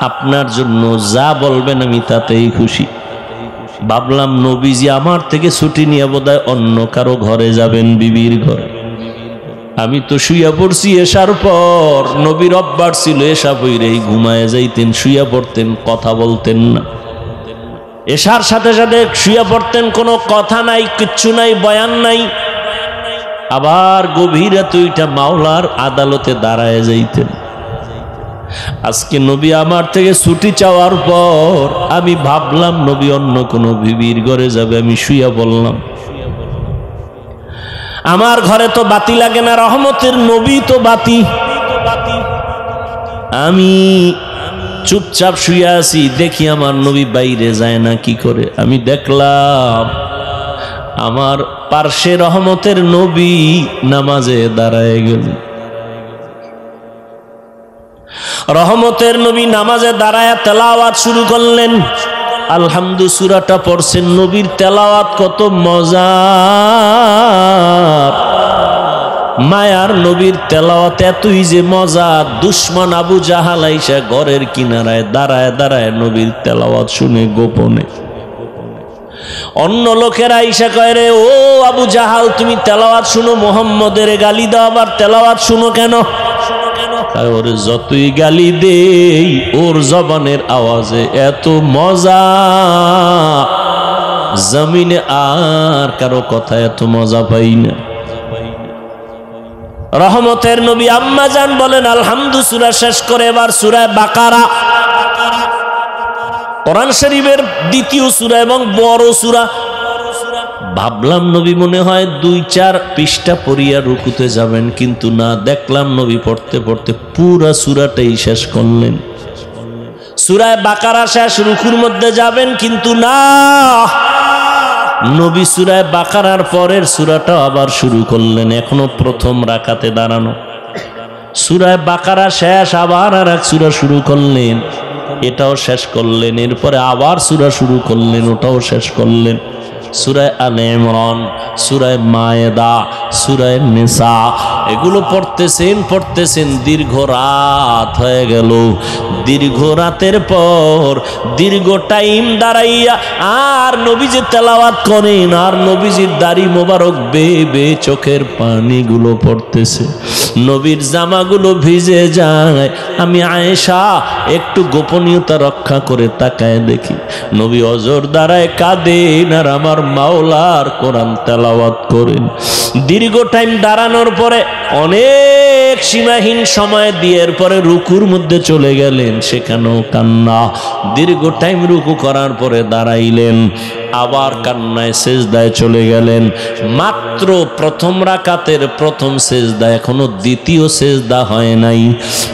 আপনার জন্য যা বলবেন আমি তাতেই খুশি। ভাবলাম নবীজি আমার থেকে ছুটি নিয়ে বোধহয় অন্য কারো ঘরে যাবেন, বিবির ঘরে। আমি তো শুইয়া পড়ছি এশার পর। নবীর অভ্যাস ছিল এশা পইরেই ঘুমায় যাইতেন, শুইয়া পড়তেন, কথা বলতেন না। এশার সাথে সাথে শুইয়া পড়তেন, কোনো কথা নাই, কিচ্ছু নাই, বয়ান নাই। আবার গভীর রাতে ওইটা মাওলার আদালতে দাঁড়ায় যাইতেন। আজকে নবী আমার থেকে ছুটি চাওয়ার পর আমি ভাবলাম নবী অন্য কোনো বিবির ঘরে যাবে, আমি শুইয়া বললাম। আমার ঘরে তো বাতি লাগে না, রহমতের নবী তো বাতি। আমি চুপচাপ শুয়ে আছি, দেখি আমার নবী বাইরে যায় না কি করে। আমি দেখলাম আমার পার্শ্বে রহমতের নবী নামাজে দাঁড়ায় গেল। রহমতের নবী নামাজে দাঁড়ায় তেলাওয়াত শুরু করলেন। আলহামদু সূরাটা পড়ছেন। নবীর তেলাওয়াত কত মজার! মায়ার নবীর তেলাওয়াত এতই যে মজা, দুশমন আবু জাহাল আইসা ঘরের কিনারায় দাঁড়ায় দাঁড়ায় নবীর তেলাওয়াত শুনে গোপনে। অন্য লোকেরা আইসা কয়, রে ও আবু জাহাল, তুমি তেলাওয়াত শুনো, মুহাম্মদের গালি দাও, আবার তেলাওয়াত শুনো কেন? ওর যতই গালি দেই ওর জবানের আওয়াজে এত মজা, জমিনে আর কারো কথা এত মজা পাই না। রহমতের নবী আম্মাজান বলেন, আলহামদু সূরা শেষ করে এবার সূরা বাকারা, কোরআন শরীফের দ্বিতীয় সূরা এবং বড় সূরা। ভাবলাম নবী মনে হয় 2-4 পৃষ্ঠা পড়িয়া রুকুতে যাবেন, কিন্তু না, দেখলাম নবী পড়তে পড়তে পুরা সূরাটাই শেষ করলেন। সূরা বাকারা শেষ, রুকুর মধ্যে যাবেন, কিন্তু না, নবী সূরা বাকারার পরের সূরাটা আবার শুরু করলেন। এখনো প্রথম রাকাতে দাঁড়ানো, সূরা বাকারা শেষ, আবার আর এক সূরা শুরু করলেন, এটাও শেষ করলেন। এরপরে আবার সূরা শুরু করলেন, ওটাও শেষ করলেন। সূরা আলে ইমরান, সূরা মায়েদা, সূরা নিসা, এগুলো পড়তেছেন, দীর্ঘ রাত হয়ে গেল। দীর্ঘ রাতের পর দীর্ঘ টাইম দাঁড়াইয়া আর নবীজি তেলাওয়াত করেন, আর নবীজির দাড়ি মোবারক বেয়ে বেয়ে চোখের পানিগুলো পড়তেছে, নবীর জামাগুলো ভিজে যায়। আমি আয়েশা একটু গোপনীয়তা রক্ষা করে তাকায় দেখি নবী অজর দাঁড়ায় কাঁদেন, আর আমার মাওলার কোরআন তেলাওয়াত করেন। দীর্ঘ টাইম দাঁড়ানোর পরে অনেক সীমাহীন সময় দিয়ে এরপরে রুকুর মধ্যে চলে গেলেন, সেখানেও কান্না। দীর্ঘ টাইম রুকু করার পরে দাঁড়াইলেন, আবার কান্নায় সেজদায় চলে গেলেন। মাত্র প্রথম রাকাতের প্রথম সেজদা, এখনো দ্বিতীয় সেজদা হয় নাই।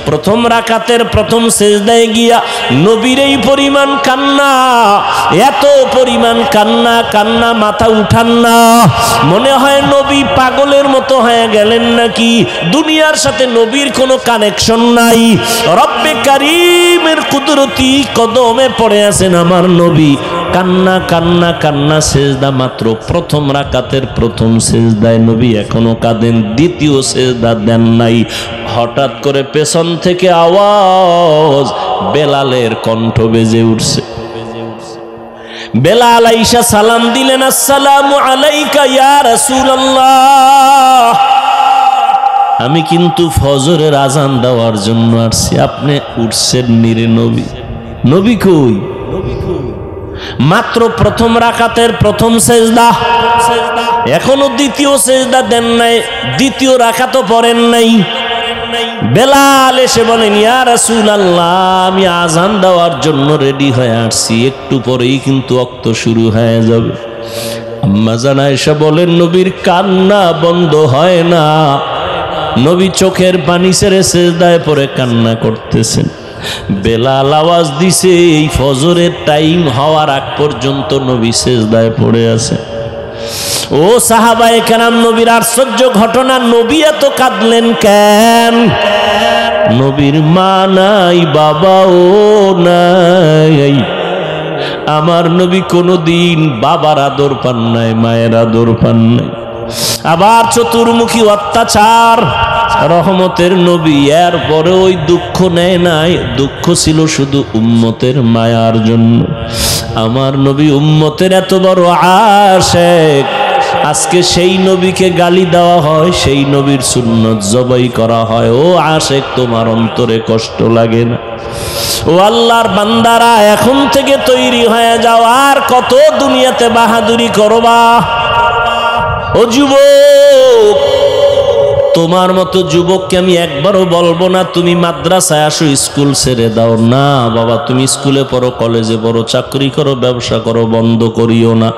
প্রথম রাকাতের প্রথম সেজদায় গিয়া নবীর এই পরিমাণ কান্না, এত পরিমাণ কান্না, কান্না মাথা উঠান না। মনে হয় নবী পাগলের মতো হয়ে গেলেন নাকি, দুনিয়ার সাথে নবীর কোনো কানেকশন নাই। রব্বে কারীমের কুদরতি কদমে পড়ে আছেন আমার নবী, কান্না কান্না কান্না, সেজদা মাত্র প্রথম রাকাতের প্রথম সেজদায় নবী এখনো কাঁদেন, দ্বিতীয় সেজদা দেন নাই। হঠাৎ করে পেছন থেকে আওয়াজ, বেলালের কণ্ঠ বেজে উঠছে। বেলাল আইসা সালাম দিলেন, আসসালামু আলাইকা ইয়া রাসূলুল্লাহ, আমি কিন্তু ফজরের আজান দেওয়ার জন্য আসছি, আপনি উঠছেন নিরে নবী? নবী কই? মাত্র প্রথম রাকাতের প্রথম সেজদা, এখনো দ্বিতীয় সেজদা দেন নাই, দ্বিতীয় রাকাতও পড়েন নাই। বেলাল এসে বলেন, ইয়া রাসূলুল্লাহ, আমি আজান দেওয়ার জন্য রেডি হয়ে আসছি, একটু পরেই কিন্তু ওয়াক্ত শুরু হয়ে যাবে। আম্মা জান আয়েশা বলেন, নবীর কান্না বন্ধ হয় না, নবী চোখের পানি ছেড়ে সেজদায় পড়ে কান্না করতেছেন। বেলাল আওয়াজ দিছে, এই ফজরের টাইম হওয়ার আগ পর্যন্ত নবী সেজদায় পড়ে আছে। ও সাহাবায়ে কেরাম, নবীর আশ্চর্য ঘটনা, নবী এত কাঁদলেন কেন? নবীর মা নাই, বাবাও নাই। আমার নবী কোনোদিন বাবার আদর পান নাই, মায়ের আদর পান নাই। আবার চতুর্মুখী অত্যাচার, রহমতের নবী, এর পরে ওই দুঃখ নেয় নাই। দুঃখ ছিল শুধু উম্মতের মায়ার জন্য। আমার নবী উম্মতের এত বড় আশিক, আজকে সেই নবীকে গালি দেওয়া হয়, সেই নবীর সুন্নত জবাই করা হয়। ও আশিক, তোমার অন্তরে কষ্ট লাগে না? ও আল্লাহর বান্দারা, এখন থেকে তৈরি হয়ে যাও, আর কত দুনিয়াতে বাহাদুরি করবা? ও যুবক, তোমার মতো যুবককে আমি একবারও বলবো না তুমি মাদ্রাসায় আসো, স্কুল ছেড়ে দাও। না বাবা, তুমি স্কুলে পড়ো, কলেজে পড়ো, চাকরি করো, ব্যবসা করো, বন্ধ করিও না।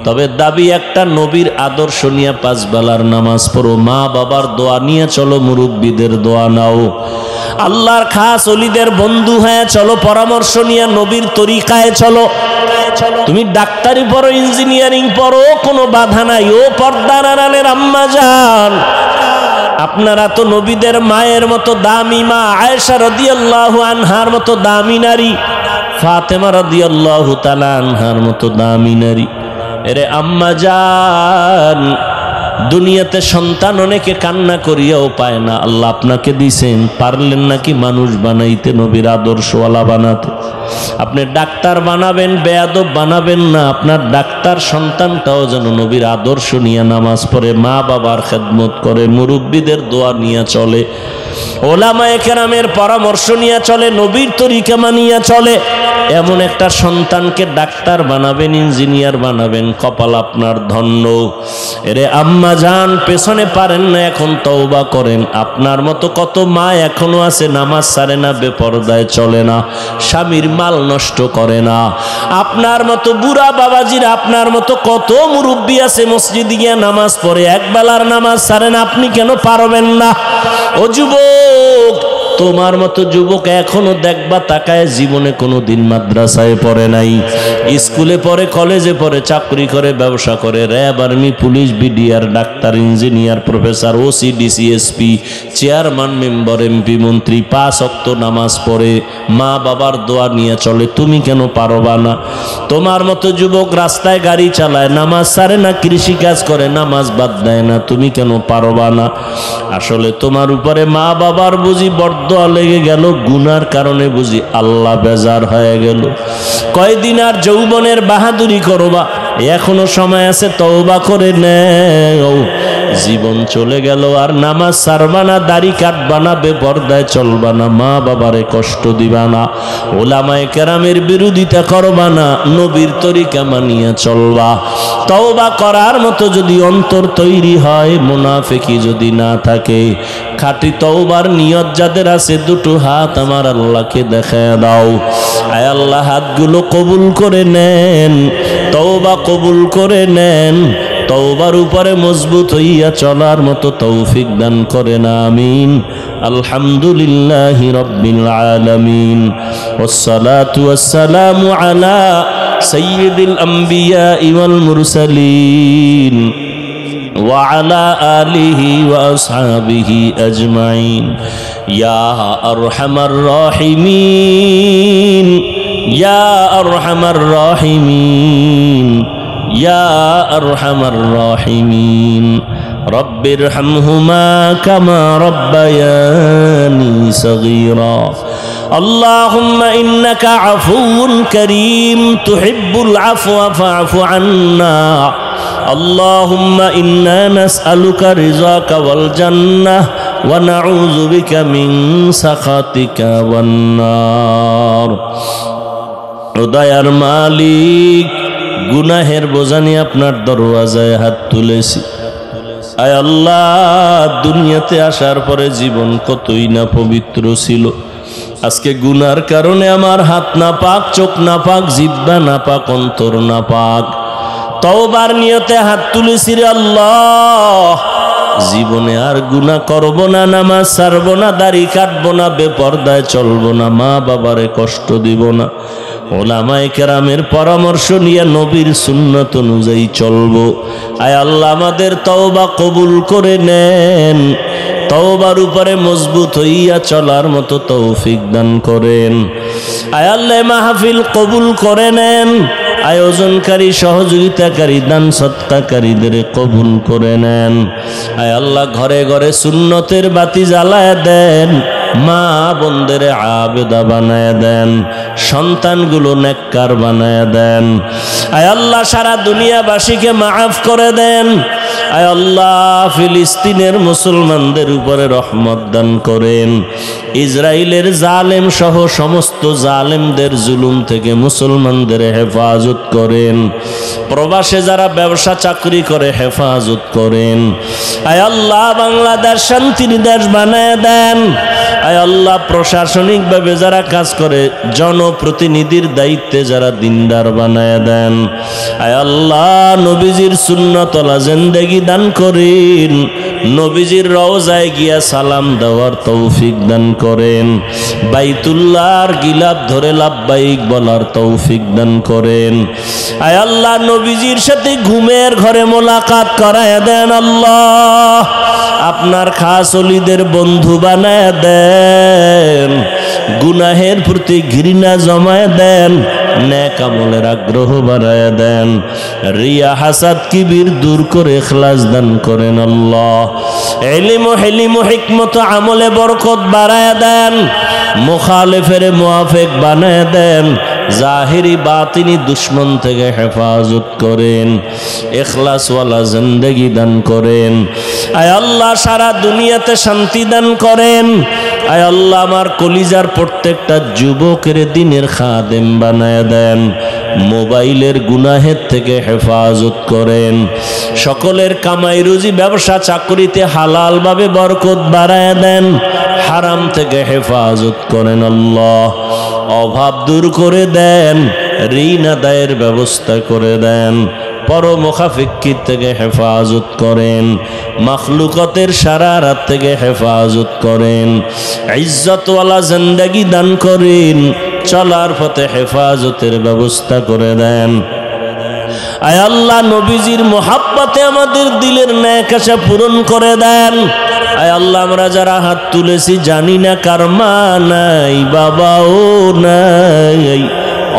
তবে দাবি একটা, নবীর আদর্শ নিয়ে 5 বেলার নামাজ পড়ো, মা বাবার দোয়া নিয়ে চলো, মুরব্বীদের দোয়া নাও, আল্লাহর খাস ওলিদের বন্ধু হয়ে চলো, পরামর্শ নিয়ে নবীর তরিকায় চলো। তুমি ডাক্তারি পড়ো, ইঞ্জিনিয়ারিং পড়ো, কোনো বাধা নাই। ও পর্দার আড়ালের আম্মা জান, আপনারা তো নবীদের মায়ের মতো দামি মা, আয়েশা রাদিয়াল্লাহু আনহার মতো দামি নারী, ফাতেমা রাদিয়াল্লাহু তাআলা আনহার মতো দামি নারী। এরে আম্মা জান, দুনিয়াতে সন্তান অনেকে কান্না করিয়াও পায় না, আল্লাহ আপনাকে দিছেন, পারলেন নাকি মানুষ বানাইতে, নবীর আদর্শওয়ালা বানাতে? আপনি ডাক্তার বানাবেন, বেয়াদব বানাবেন না। আপনার ডাক্তার সন্তানটাও যেন নবীর আদর্শ নিয়ে নামাজ পড়ে, মা বাবার খেদমত করে, মুরব্বীদের দোয়া নিয়ে চলে, ওলামায়ে কেরামের পরামর্শ নিয়ে চলে, নবীর তরিকা মানিয়ে চলে। এমন একটা সন্তানকে ডাক্তার বানাবেন, ইঞ্জিনিয়ার বানাবেন, কপাল আপনার ধন্য। এরে আম্মা জান, পেছনে পারেন না, এখন তওবা করেন। আপনার মতো কত মা এখনো আছে, নামাজ ছাড়ে না, বেপরদায় চলে না, স্বামীর মাল নষ্ট করে না। আপনার মতো বুড়া বাবাজিরা, আপনার মতো কত মুরব্বী আছে, মসজিদে গিয়ে নামাজ পড়ে, এক বেলার নামাজ ছাড়েন, আপনি কেন পারবেন না? ও যুবক, তোমার মতো যুবক এখনো দেখবা তাকায়, জীবনে কোনো দিন মাদ্রাসায় পড়ে নাই, স্কুলে পড়ে, কলেজে পড়ে, চাকরি করে, ব্যবসা করে, RAB, army, police, BDR, doctor, engineer, professor, OC, DC, SP, chairman, member, MP, মন্ত্রী, 5 ওয়াক্ত নামাজ পড়ে, মা বাবার দোয়া নিয়ে চলে। তুমি কেন পারবা না? তোমার মতো যুবক রাস্তায় গাড়ি চালায়, নামাজ ছাড়ে না, কৃষি কাজ করে, নামাজ বাদ দেয় না, তুমি কেন পারবা না? আসলে তোমার উপরে মা বাবার বুঝি বরদোয়া লেগে গেল, গুনার কারণে বুঝি আল্লাহ বেজার হয়ে গেল। কয়দিন আর যৌবনের বাহাদুরি করবা? এখনো সময় আছে, তওবা করে নেও। জীবন চলে গেল, আর নামাজ ছাড়বা না, দাড়ি কাটবা না, বেপরদায় চলবা না, মা বাবারে কষ্ট দিবা না, ওলামায়ে কেরামের বিরোধিতা করবা না, নবীর তরিকা মানিয়ে চলবা। তওবা করার মতো যদি অন্তর তৈরি হয়, মুনাফিকি যদি না থাকে, খাঁটি তওবার নিয়ত যাদের আছে, দুটো হাত আমার আল্লাহকে দেখায় দাও। আয় আল্লাহ, হাতগুলো কবুল করে নেন, তওবা কবুল করে নেন, তওবার উপরে মজবুত হইয়া চলার মতো তৌফিক দান করেন, আমিন। আলহামদুলিল্লাহি রাব্বিল আলামিন, ওয়াসসালাতু ওয়াসসালামু আলা সাইয়্যিদিল আম্বিয়া ওয়াল মুরসালিন ওয়া আলা আলিহি ওয়া আসহাবিহি আজমাইন। ইয়া আরহামার রাহিমিন, ইয়া আরহামার রাহিমিন, ইয়া আরহামার রাহিমিন। রব্বিরহামহুমা কামা রব্বায়ানি সগীরা। আল্লাহুম্মা ইন্নাকা আফুউন কারীম তুহিব্বুল আফওয়া ফা'ফু আন্না। আল্লাহুম্মা ইন্না নাসআলুকা রিযাকা ওয়াল জান্নাহ ওয়া নাউযু বিকা মিন সাখাতিকা ওয়ান নার। ও দয়ার মালিক, গুনাহের বোঝা নিয়ে আপনার দরওয়াজায় হাত তুলেছি। আয় আল্লাহ, দুনিয়াতে আসার পরে জীবন কতই না পবিত্র ছিল, আজকে গুনার কারণে আমার হাত না পাক, চোখ না পাক, জিহ্বা না পাক, অন্তর না পাক। তওবার নিয়তে হাত তুলেছি রে আল্লাহ, জীবনে আর গুনাহ করব না, নামাজ ছাড়ব না, দাড়ি কাটবো না, বেপরদায় চলবো না, মা বাবারে কষ্ট দিব না, ওলামায়ে কেরামের পরামর্শ নিয়ে নবীর সুন্নাত অনুযায়ী চলবো। আয় আল্লাহ, আমাদের তওবা কবুল করে নেন, তওবার উপরে মজবুত হইয়া চলার মতো তৌফিক দান করেন। আয় আল্লাহ, মাহফিল কবুল করে নেন, আয়োজনকারী, সহযোগিতাকারী, দান সৎকারীদের কবুল করে নেন। আয় আল্লাহ, ঘরে ঘরে সুন্নতের বাতি জ্বালায় দেন, মা বোনদের আবেদা বানায় দেন, সন্তানগুলো নেককার বানায় দেন। আয় আল্লাহ, সারা দুনিয়াবাসীকে মাফ করে দেন। আয় আল্লাহ, ফিলিস্তিনের মুসলমানদের উপরে রহমত দান করেন। ইসরায়েলের জালেম সহ সমস্ত জালেমদের জুলুম থেকে মুসলমানদের হেফাজত করেন। প্রবাসে যারা ব্যবসা চাকরি করে হেফাজত করেন। আয় আল্লাহ, বাংলাদেশ শান্তির দেশ বানায় দেন। আয় আল্লাহ, প্রশাসনিকভাবে যারা কাজ করে, জনপ্রতিনিধির দায়িত্বে যারা দিনদার বানায় দেন। আয় আল্লাহ, নবীজির সুন্নতওয়ালা জিন্দেগি দান করেন, নবীজির রওজায় গিয়া সালাম দেওয়ার তৌফিক দান করেন, বাইতুল্লাহর গিলাফ ধরে লাব্বাইক বলার তৌফিক দান করেন। আয় আল্লাহ, নবীজির সাথে ঘুমের ঘরে মোলাকাত করায় দেন। আল্লাহ, আপনার খাস ওলিদের বন্ধু বানায় দেন, গুনাহের প্রতি ঘৃণা জমায় দেন, নেক আমলের আগ্রহ বাড়ায় দেন, রিয়া হাসাদ কিবির দূর করে ইখলাস দান করেন। আল্লাহ, ইলম ও হিলম ও হিকমত আমলে বরকত বাড়ায় দেন, মুখালিফের মুআফিক বানায় দেন, জাহিরি বাতিনি দুশ্মন থেকে হেফাজত করেন, ইখলাসওয়ালা জিন্দেগি দান করেন। আয় আল্লাহ, সারা দুনিয়াতে শান্তি দান করেন। আয় আল্লাহ, আমার কলিজার প্রত্যেকটা যুবকের দিনের খাদেম বানায় দেন, মোবাইলের গুনাহের থেকে হেফাজত করেন, সকলের কামাই রুজি ব্যবসা চাকরিতে হালালভাবে বরকত বাড়ায় দেন, হারাম থেকে হেফাজত করেন। আল্লাহ, অভাব দূর করে দেন, ঋণ আদায়ের ব্যবস্থা করে দেন, পরমুখাফিক্কির থেকে হেফাজত করেন, মাখলুকতের শারারাত থেকে হেফাজত করেন, ইজ্জতওয়ালা জিন্দেগি দান করেন, চলার পথে হেফাজতের ব্যবস্থা করে দেন। আয় আল্লাহ, নবীজির মোহাব্বতে আমাদের দিলের নেক আশা পূরণ করে দেন। আয় আল্লাহ, আমরা যারা হাত তুলেছি জানি না কার মা নাই, বাবাও নাই,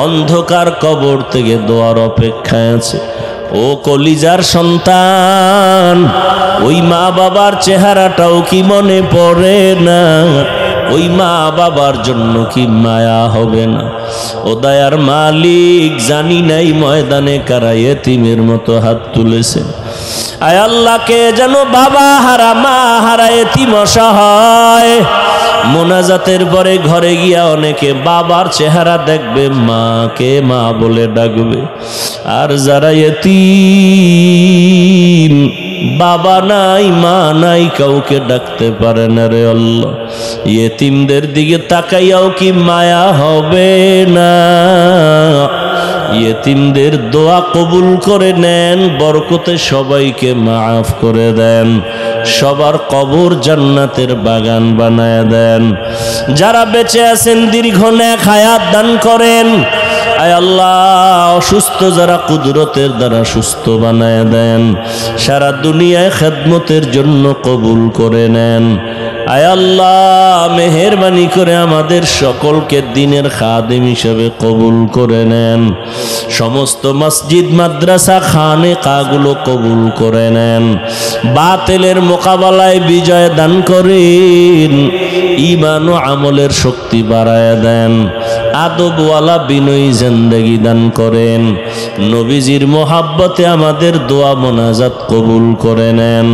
অন্ধকার কবর থেকে দোয়ার অপেক্ষায় আছে। ও কলিজার সন্তান, ওই মা বাবার চেহারাটাও কি মনে পড়ে না? ওই মা বাবার জন্য কি মায়া হবে না? ও দয়ার মালিক, জানি নাই ময়দানে কারা এতিমের মতো হাত তুলেছে। আয় আল্লাহকে যেন বাবা হারা মা হারা এতিম অসহায়, মোনাজাতের পরে ঘরে গিয়া অনেকে বাবার চেহারা দেখবে, মাকে মা বলে ডাকবে। আর যারা এতিম, বাবা নাই মা নাই, কাউকে ডাকতে পারে না রে আল্লাহ, এতিমদের দিকে তাকাইয়াও কি মায়া হবে না? ইয়েতিমদের দোয়া কবুল করে নেন, বরকতে সবাইকে মাফ করে দেন, সবার কবর জান্নাতের বাগান বানায় দেন। যারা বেঁচে আছেন দীর্ঘ নেক হায়াত দান করেন। আয় আল্লাহ, অসুস্থ যারা কুদরতের দ্বারা সুস্থ বানায় দেন, সারা দুনিয়ায় খেদমতের জন্য কবুল করে নেন। আয় আল্লাহ, মেহেরবানি করে আমাদের সকলকে দিনের খাদেম হিসেবে কবুল করে নেন। সমস্ত মসজিদ মাদ্রাসা খানেকাগুলো কবুল করে নেন। বাতিলের মোকাবেলায় বিজয় দান করেন, ঈমান ও আমলের শক্তি বাড়ায় দেন, আদবওয়ালা বিনয়ী জিন্দেগি দান করেন। নবীজির মোহাব্বতে আমাদের দোয়া মোনাজাত কবুল করে নেন।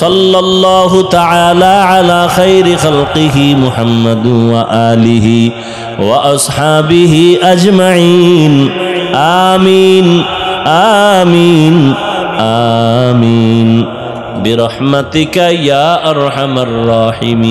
সাল্লাল্লাহু তাআলা আলা খাইরি খালকিহি মুহাম্মাদ ওয়া আলিহি ওয়া আসহাবিহি আজমাইন। আমিন আমিন আমিন বিরহমাতিকা ইয়া আরহামার রাহিমিন।